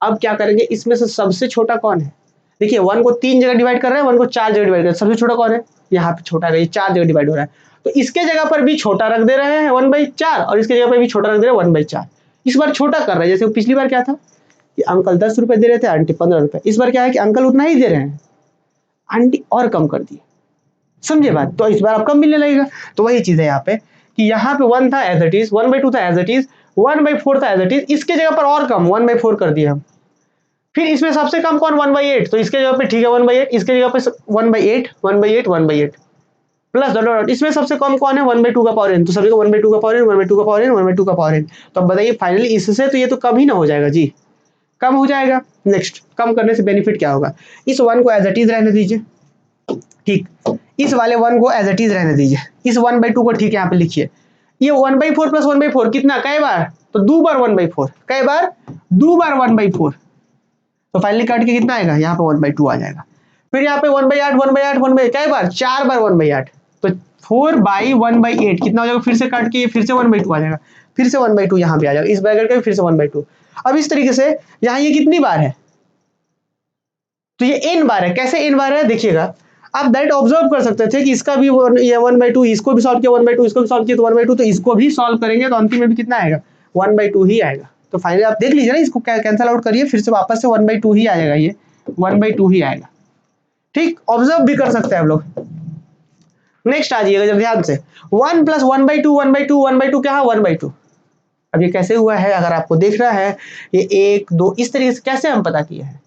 अब क्या करेंगे, इसमें से सबसे छोटा कौन है, देखिए 1 को 3 जगह डिवाइड कर रहे हैं, 1 को 4 जगह डिवाइड कर रहे हैं, सबसे छोटा कौन है, यहाँ पे छोटा है, ये 4 जगह डिवाइड हो रहा है, तो इसके जगह पर भी छोटा रख दे रहे हैं 1/4, और इसके जगह पर भी छोटा रख दे रहे हैं 1/4। इस बार छोटा कर रहे हैं, जैसे पिछली बार क्या था कि अंकल 10 रुपए दे रहे थे, आंटी 15 रुपए, इस बार क्या है कि अंकल उतना ही दे रहे हैं, आंटी और कम कर दिए, समझे बात, तो इस बार आप कम मिलने लगेगा। तो वही चीज है यहाँ पे कि यहाँ पे 1 था एज इट इज, 1/2 था एज इट इज, 1/4 था एज इट इज, इसके जगह पर और कम 1/4 कर दिया हम। फिर इसमें सबसे कम कौन 1/8, तो इसके जगह पे ठीक है 1/8, इसके जगह पे 1/8 1/8 1/8 प्लस डॉट डॉट, इसमें सबसे कम कौन है 1/2 का पावर n, तो सभी को 1/2 का पावर n 1/2 का पावर n 1/2 का पावर n। तो अब बताइए फाइनली इससे तो ये तो कम ही ना हो जाएगा जी, कम हो जाएगा। नेक्स्ट, कम करने से बेनिफिट क्या होगा, इस 1 को एज इट इज रहने दीजिए, ठीक, इस वाले 1 को एज इट इज रहने दीजिए, इस 1/2 को ठीक है यहाँ पे लिखिए, ये 1/4 प्लस 1/4 कितना, कई बार, तो 2 बार 1/4, कई बार 2 बार 1/4, तो फाइनली काट के कितना आएगा, यहाँ पे 1/2 आ जाएगा। फिर यहाँ पे 1/8 1/8 1/8 कई बार, 4 बार 1/8, तो 4/1/8 कितना हो जाएगा, फिर से काट के फिर से 1/2 आ जाएगा, फिर से 1/2 यहाँ पे आ जाएगा, इस ब्रैकेट का फिर से 1/2। अब इस तरीके से यहाँ ये कितनी बार है, तो ये n बार है, कैसे n बार है देखिएगा, आप डायरेक्ट ऑब्जर्व कर सकते थे कि इसका भी ये 1/2, इसको भी सॉल्व किया 1/2, इसको भी सॉल्व किया तो 1/2, तो इसको भी सॉल्व करेंगे तो अंतिम में भी कितना आएगा 1/2 ही आएगा। तो फाइनली आप देख लीजिए ना, इसको कैंसिल आउट करिए, फिर से वापस से 1/2 ही आ जाएगा, ये 1/2 ही आएगा, ठीक, ऑब्जर्व भी कर सकते हैं आप लोग। नेक्स्ट आ जाइएगा जब ध्यान से, 1 प्लस 1/2 1/2 1/2 क्या है 1/2। अब ये कैसे हुआ है, अगर आपको देख रहा है, ये 1 2 इस तरीके से कैसे हम पता किए हैं,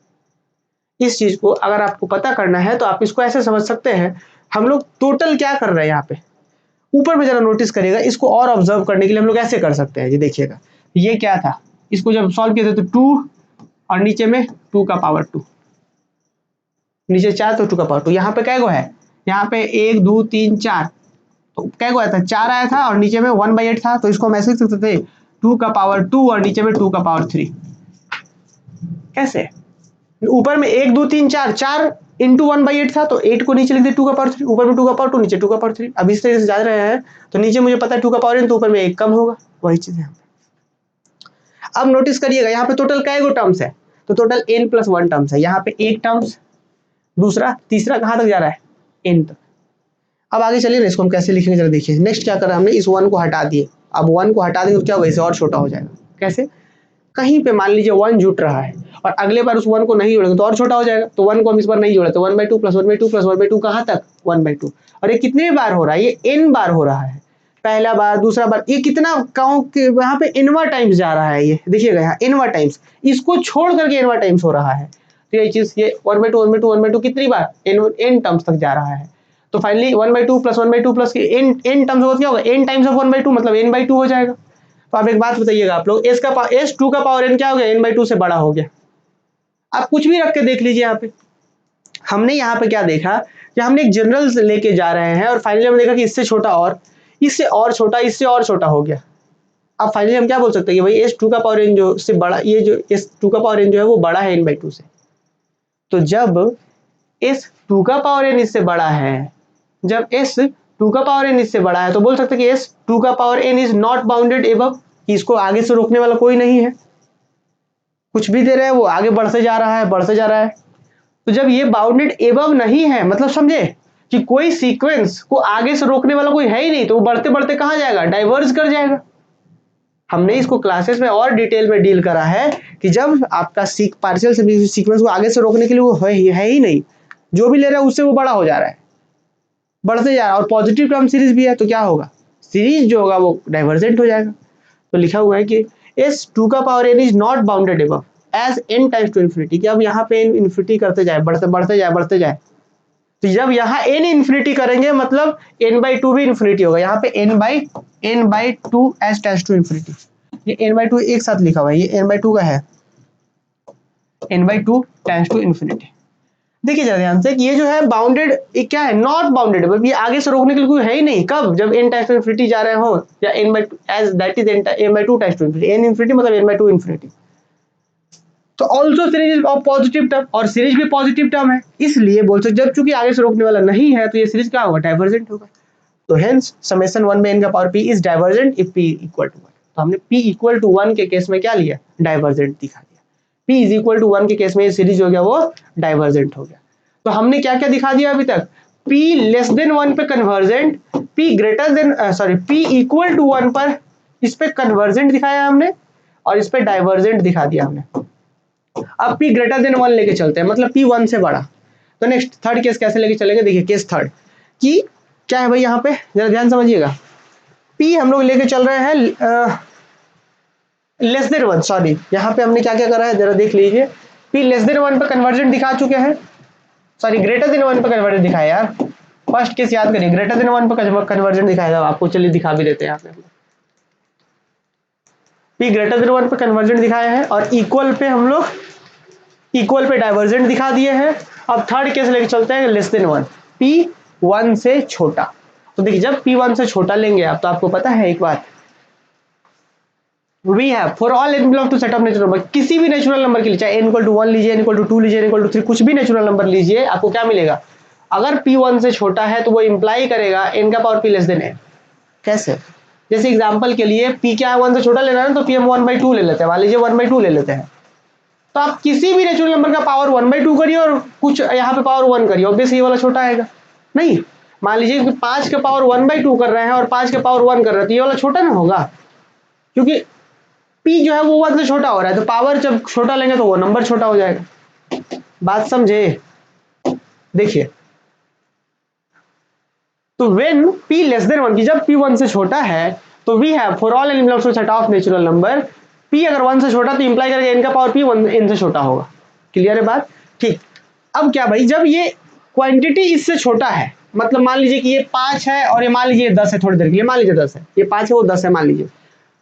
इस चीज को अगर आपको पता करना है तो आप इसको ऐसे समझ सकते हैं, हम लोग टोटल क्या कर रहे हैं यहाँ पे, ऊपर में जरा नोटिस करिएगा, इसको और ऑब्जर्व करने के लिए हम लोग ऐसे कर सकते हैं, ये देखिएगा, ये क्या था, इसको जब सॉल्व किए थे तो 2 और नीचे में 2 का पावर 2, नीचे 4 तो 2 का पावर 2, यहाँ पे क्या गो है, यहाँ पे 1 2 3 4, तो क्या गो आया था 4 आया था, और नीचे में 1/8 था, तो इसको हम ऐसे लिख सकते थे 2 का पावर 2 और नीचे में 2 का पावर 3, कैसे, ऊपर में 1 2 3 4 4 इंटू 1/8 था, तो 8 को नीचे लिख दे 2 का पावर 3, ऊपर में 2 का पावर 2 नीचे 2 का पावर 3। अब इस तरीके से जा रहे हैं तो नीचे मुझे पता है 2 का पावर n, तो ऊपर में 1 कम होगा, वही चीज है। अब नोटिस करिएगा यहाँ पे टोटल कै गो टर्म्स है, तो टोटल n + 1 टर्म्स है, यहाँ पे एक टर्म्स, दूसरा तीसरा कहाँ तक जा रहा है n तक। अब आगे चलिए ना, इसको हम कैसे लिखेंगे जरा देखिए। नेक्स्ट क्या कर रहा है हमने, इस 1 को हटा दिए, अब 1 को हटा देंगे तो क्या होगा, इसे और छोटा हो जाएगा, कैसे, कहीं पे मान लीजिए 1 जुट रहा है और अगले बार उस 1 को नहीं जोड़ेंगे तो और छोटा हो जाएगा, तो 1 को हम इस बार नहीं जोड़े, तो 1/2 प्लस 1/2 प्लस 1/2 कहाँ तक 1/2, और ये कितने बार हो रहा है, ये n बार हो रहा है, पहला बार दूसरा बार, ये कितना काउंट यहाँ पे nवा टाइम्स जा रहा है, ये देखिएगा यहाँ nवा टाइम्स, इसको छोड़ करके nवा टाइम्स हो रहा है, तो ये चीज ये 1/2 1/2 1/2 कितनी बार n टर्म्स तक जा रहा है, तो finally 1/2 plus 1/2 plus n terms होगा क्या होगा n टाइम्स ऑफ 1/2 मतलब n/2 हो जाएगा। तो आप एक बात बताइएगा आप लोग, s2 का पावर n क्या हो गया, n/2 से बड़ा हो गया। आप कुछ भी रख के देख लीजिए, यहाँ पे हमने यहाँ पे क्या देखा कि हमने एक जनरल लेके जा रहे हैं और फाइनली हमने देखा कि इससे छोटा और इससे और छोटा इससे और छोटा हो गया। अब फाइनली हम क्या बोल सकते हैं कि भाई s2 का पावर n जो से बड़ा, ये जो s2 का पावर n जो है वो बड़ा है n/2 से। तो जब s2 का पावर n इससे बड़ा है, जब s2 का पावर n इससे बड़ा है, तो बोल सकते हैं कि s2 का power n is not bounded above, कि इसको आगे से रोकने वाला कोई नहीं है, कुछ भी दे रहे हैं वो आगे बढ़ते जा रहा है बढ़ते जा रहा है। तो जब ये बाउंडेड एबव नहीं है, मतलब समझे कि कोई सीक्वेंस को आगे से रोकने वाला कोई है ही नहीं, तो वो बढ़ते बढ़ते कहाँ जाएगा, डाइवर्ज कर जाएगा। हमने इसको क्लासेस में और डिटेल में डील करा है कि जब आपका पार्शियल सीक्वेंस को आगे से रोकने के लिए वो है ही नहीं, जो भी ले रहा है उससे वो बड़ा हो जा रहा है, बढ़ते जा रहा है, और पॉजिटिव टर्म सीरीज भी है, तो क्या होगा, सीरीज जो होगा वो डाइवर्जेंट हो जाएगा। तो लिखा हुआ है कि एस टू का power n is not bounded above as n times to infinity, कि अब यहाँ पे एन इन्फिनिटी करते जाए, बढ़ते जाए, तो जब यहाँ एन इन्फिनिटी करेंगे मतलब एन बाई टू भी इन्फिनिटी होगा, यहाँ पे n by two as tends to infinity, ये एन बाई टू एक साथ लिखा हुआ है, ये एन बाई टू का है, n by two tends to infinity. देखिए जरा ध्यान से कि ये जो है बाउंडेड, ये क्या है, नॉट बाउंडेड, मतलब ये आगे से रोकने के लिए कोई है ही नहीं। कब? जब एन टेंड्स टू इन्फिनिटी जा रहे हो, या n by two as that is n by two tends to infinity, n infinity मतलब एन बाई टू इन्फिनिटी। तो also series of positive term, और सीरीज भी पॉजिटिव टर्म है, इसलिए बोल सकते जब चूंकि आगे से रोकने वाला नहीं है तो ये सीरीज क्या होगा, डाइवर्जेंट होगा। तो हेंस समेशन 1 by n का power p is divergent if p equal to 1। तो हमने p इक्वल टू 1 के केस में क्या लिया, डाइवर्जेंट दिखा दिया। p इज इक्वल टू 1 के केस में ये सीरीज हो गया वो डाइवर्जेंट हो गया। तो हमने क्या क्या दिखा दिया अभी तक, p लेस देन 1 पे convergent, p greater than p equal to 1 पर इस पे कन्वर्जेंट दिखाया हमने, और इस पे डाइवर्जेंट दिखा दिया हमने। अब p ग्रेटर देन 1 लेके चलते हैं, मतलब p 1 से बड़ा। तो नेक्स्ट थर्ड केस कैसे लेके चलेंगे, देखिए केस थर्ड कि क्या है भाई, यहाँ पे जरा ध्यान समझिएगा, p हम लोग लेके चल रहे हैं लेस देन 1, सॉरी यहाँ पे हमने क्या क्या करा है जरा देख लीजिए, p लेस देन 1 पे कन्वर्जेंट दिखा चुके हैं, सॉरी ग्रेटर देन 1 पे कन्वर्जेंट दिखाया यार, फर्स्ट केस याद करिए, ग्रेटर देन 1 पे कन्वर्जेंट दिखाया था आपको, चलिए दिखा भी देते हैं यहाँ पे, p ग्रेटर देन 1 पे कन्वर्जेंट दिखाया है, और इक्वल पे हम लोग इक्वल पे डाइवर्जेंट दिखा दिए हैं। अब थर्ड केस लेके चलते हैं लेस देन 1, p 1 से छोटा। तो देखिए जब p 1 से छोटा लेंगे आप, तो आपको पता है एक बात, we have for all n belong to set of natural number, किसी भी नेचुरल नंबर के लिए, चाहे n इक्वल टू 1 लीजिए, n इक्वल टू 2 लीजिए, n इक्वल टू 3, कुछ भी नेचुरल नंबर लीजिए, आपको क्या मिलेगा, अगर p 1 से छोटा है तो वो इंप्लाई करेगा n का power p less than n। कैसे? जैसे एग्जांपल के लिए p क्या है 1 से छोटा लेना है ना, तो p हम 1/2 ले लेते हैं, मान लीजिए 1/2 ले लेते हैं, तो आप किसी भी नेचुरल नंबर का पावर 1/2 करिए और कुछ यहाँ पे पावर 1 करिए, ऑब्वियसली ये वाला छोटा आएगा। नहीं, मान लीजिए कि 5 के पावर 1/2 कर रहे हैं और 5 के पावर 1 कर रहे हैं, तो ये वाला छोटा ना होगा, क्योंकि p जो है वो 1 से छोटा हो रहा है, तो पावर जब छोटा लेंगे तो वो नंबर छोटा हो जाएगा। बात समझे? देखिए, तो व्हेन p लेस देन 1, की जब p 1 से छोटा है तो we have for all n belongs to set of natural number, p अगर 1 से छोटा तो इंप्लाई करेगा n का पावर p 1 n से छोटा होगा। क्लियर है बात? ठीक। अब क्या भाई, जब ये क्वांटिटी इससे छोटा है, मतलब मान लीजिए कि ये 5 है और ये मान लीजिए 10 है, थोड़ी देर के लिए मान लीजिए 10 है, ये 5 है वो 10 है मान लीजिए,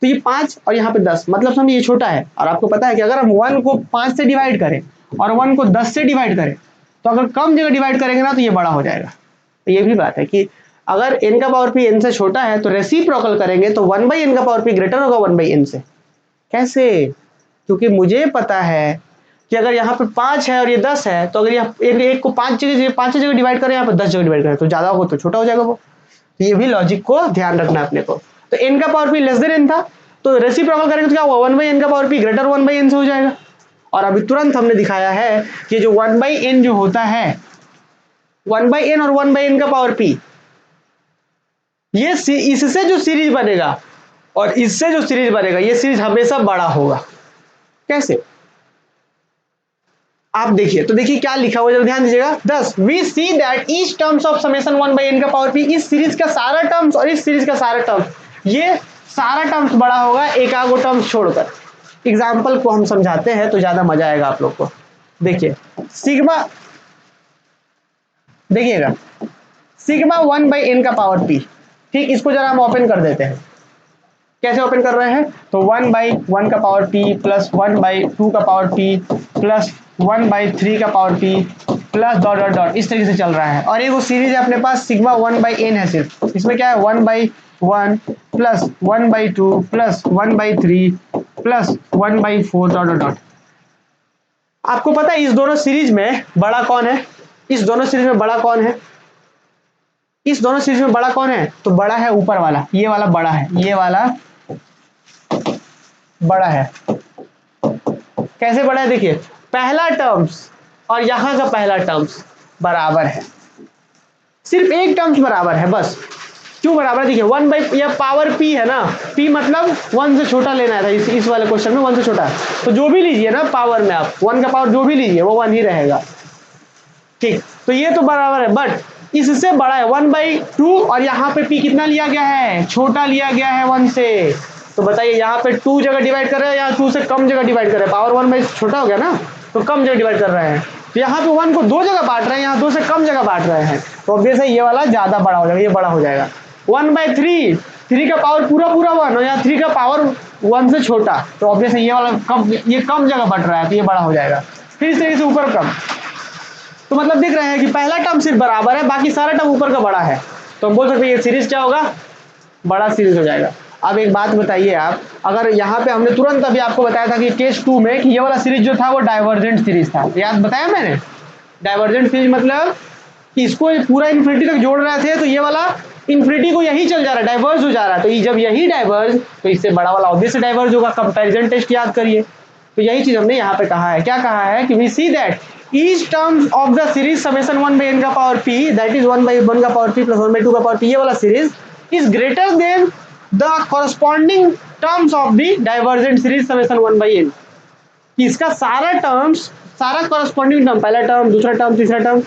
तो ये 5 और यहाँ पे 10, मतलब समझिए ये छोटा है। और आपको पता है कि अगर हम 1 को 5 से डिवाइड करें और 1 को 10 से डिवाइड करें, तो अगर कम जगह डिवाइड करेंगे ना तो ये बड़ा हो जाएगा। तो ये भी बात है कि अगर n का पावर p n से छोटा है तो रेसिप्रोकल करेंगे तो 1/n का पावर p ग्रेटर होगा 1/n से। कैसे? क्योंकि मुझे पता है कि अगर यहाँ पे 5 है और ये 10 है, तो अगर यहाँ एक को 5 जगह डिवाइड करें, यहाँ पे 10 जगह डिवाइड करें, तो ज्यादा हो तो छोटा हो जाएगा वो। तो ये भी लॉजिक को ध्यान रखना है अपने को। तो n का power p less than n था, तो रेसिप्रोकल करेंगे तो क्या हुआ, 1/n का पावर p ग्रेटर 1/n से हो जाएगा। और अभी तुरंत हमने दिखाया है कि जो 1/n जो होता है, 1/n और 1/n का पावर p, ये इससे जो सीरीज बनेगा और इससे जो सीरीज बनेगा, ये सीरीज हमेशा बड़ा होगा। कैसे? आप देखिए, तो देखिए क्या लिखा हुआ है, ध्यान दीजिएगा। Thus we see that each terms of summation 1/n का पावर p, इस सीरीज का सारा टर्म्स और इस सीरीज का सारा टर्म्स, ये सारा टर्म्स बड़ा होगा एक आगो टर्म्स छोड़कर। एग्जाम्पल को हम समझाते हैं तो ज्यादा मजा आएगा आप लोग को। देखिए सिग्मा, देखिएगा सिग्मा 1/n का पावर p, ठीक, इसको जरा हम ओपन कर देते हैं। कैसे ओपन कर रहे हैं, तो 1/1 का पावर p प्लस 1/2 का पावर p प्लस 1/3 का power p plus dot dot dot, इस तरीके से चल रहा है। और एक वो सीरीज है अपने पास सिग्मा 1/n है, सिर्फ इसमें क्या है 1/1 plus 1/2 plus 1/3 plus 1/4 dot dot dot. आपको पता है इस दोनों सीरीज में बड़ा कौन है, इस दोनों सीरीज में बड़ा कौन है, इस दोनों सीरीज में बड़ा कौन है, तो बड़ा है ऊपर वाला, ये वाला बड़ा है, ये वाला बड़ा है। कैसे बड़ा है, देखिए पहला टर्म्स और यहां का पहला टर्म्स बराबर है, सिर्फ एक टर्म्स बराबर है बस। क्यों बराबर है, देखिए 1 या पावर p है ना, p मतलब 1 से छोटा लेना है, इस वाले क्वेश्चन में 1 से छोटा, तो जो भी लीजिए ना पावर में, आप 1 का पावर जो भी लीजिए वो 1 ही रहेगा। ठीक, तो ये तो बराबर है, बट इससे बड़ा है 1/2, और यहाँ पे p कितना लिया गया है, छोटा लिया गया है 1 से, तो तो बताइए यहाँ पे 2 जगह डिवाइड कर रहे हैं या 2 से कम जगह डिवाइड कर रहे हैं, पावर 1 में छोटा हो गया ना, तो कम जगह डिवाइड कर रहे हैं। तो यहाँ पे 1 को 2 जगह बांट रहे हैं, यहाँ 2 से कम जगह बांट रहे हैं, तो ऑब्वियस है ये वाला ज्यादा बड़ा हो जाएगा, ये बड़ा हो जाएगा। 1/3, 3 का पावर पूरा 1 और यहाँ 3 का पावर 1 से छोटा, तो ऑब्वियस है ये वाला कम, ये कम जगह बट रहा है, तो ये बड़ा हो जाएगा। फिर इस तरीके से ऊपर कम, तो मतलब देख रहे हैं कि पहला टर्म सिर्फ बराबर है, बाकी सारा टर्म ऊपर का बड़ा है, तो हम बोल सकते हैं ये सीरीज क्या होगा, बड़ा सीरीज हो जाएगा। अब एक बात बताइए आप, अगर यहाँ पे हमने तुरंत अभी आपको बताया था कि केस 2 में कि ये वाला सीरीज जो था वो डाइवर्जेंट सीरीज था, याद बताया मैंने। डाइवर्जेंट सीरीज मतलब कि इसको पूरा इन्फिनिटी तक जोड़ रहे थे, तो ये वाला इन्फिनिटी को यही चल जा रहा है, डाइवर्ज हो जा रहा है, तो जब यही डाइवर्ज, तो इससे बड़ा वाला ऑब्वियस डाइवर्ज होगा। कंपैरिजन टेस्ट याद करिए, तो यही चीज हमने यहाँ पे कहा है। क्या कहा है कि we see that each term of the series summation 1/n का पावर p, दैट इज 1/1 का पावर p प्लस 1/2 का पावर p, ये वाला series is greater than the corresponding terms of the divergent series summation 1/n, कि इसका सारा terms, सारा corresponding term, पहला टर्म, दूसरा टर्म, तीसरा टर्म,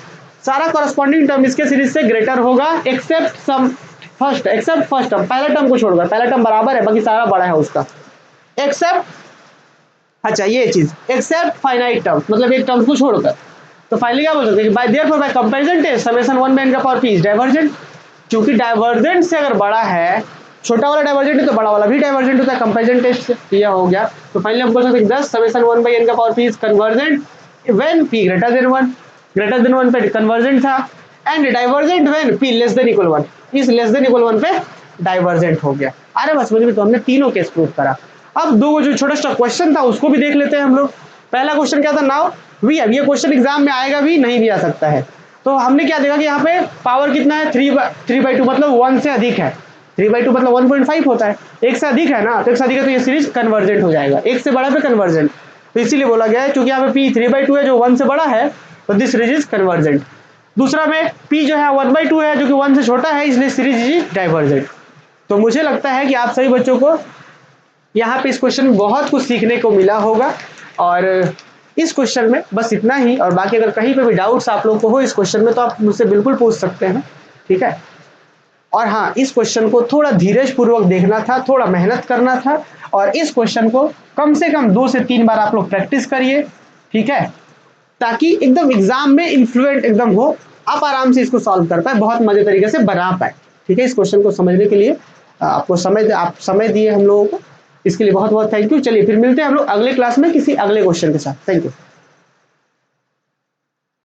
सारा कॉरस्पॉन्डिंग टर्म इसके सीरीज से ग्रेटर होगा एक्सेप्ट फर्स्ट टर्म, पहला टर्म को छोड़कर, पहला टर्म बराबर है बाकी सारा बड़ा है उसका, एक्सेप्ट, अच्छा ये चीज एक्सेप्ट फाइनाइट टर्म, मतलब एक टर्म को छोड़कर। तो फाइनली क्या बोल सकते हैं, by therefore by comparison test summation 1/n का पावर p इज डाइवर्जेंट, क्योंकि डाइवर्जेंट से अगर बड़ा है, छोटा वाला डाइवर्जेंट है तो बड़ा वाला भी डाइवर्जेंट होता है कंपैरिजन टेस्ट से, यह हो गया। तो फाइनली हम बोल सकते हैं 10 समेशन 1/n का power p is convergent when p greater than 1, greater than 1 पे कन्वर्जेंट था, and divergent when p less than equal 1, इस लेस देन इक्वल 1 पे डाइवर्जेंट हो गया। अरे बस मुझे भी, तो हमने तीनों केस प्रूव करा। अब दो जो छोटा सा क्वेश्चन था उसको भी देख लेते हैं हम लोग। पहला क्वेश्चन क्या था, नाउ वी, अब ये क्वेश्चन एग्जाम में आएगा भी, नहीं भी आ सकता है। तो हमने क्या देखा कि यहाँ पे पावर कितना है, 3/2, मतलब 1 से अधिक है, 3/2 मतलब 1.5 होता है, एक से अधिक है ना, तो एक से अधिक है तो ये सीरीज कन्वर्जेंट हो जाएगा, एक से बड़ा पे कन्वर्जेंट, तो इसीलिए बोला गया है क्योंकि यहाँ पे p 3/2 है जो 1 से बड़ा है, तो दिस सीरीज इज कन्वर्जेंट। दूसरा में p जो है 1/2 है जो कि 1 से छोटा है, इसलिए सीरीज इज डाइवर्जेंट। तो मुझे लगता है कि आप सभी बच्चों को यहाँ पे इस क्वेश्चन में बहुत कुछ सीखने को मिला होगा, और इस क्वेश्चन में बस इतना ही, और बाकी अगर कहीं पे भी डाउट्स आप लोगों को हो इस क्वेश्चन में तो आप मुझसे बिल्कुल पूछ सकते हैं, ठीक है। और हाँ, इस क्वेश्चन को थोड़ा धीरज पूर्वक देखना था, थोड़ा मेहनत करना था, और इस क्वेश्चन को कम से कम 2 से 3 बार आप लोग प्रैक्टिस करिए, ठीक है, ताकि एकदम एग्जाम में इन्फ्लुएंट एकदम हो, आप आराम से इसको सॉल्व कर पाए, बहुत मजे तरीके से बना पाए, ठीक है। इस क्वेश्चन को समझने के लिए आपको आप समय दिए हम लोगों को, इसके लिए बहुत बहुत थैंक यू। चलिए फिर मिलते हैं हम लोग अगले क्लास में किसी अगले क्वेश्चन के साथ। Thank you.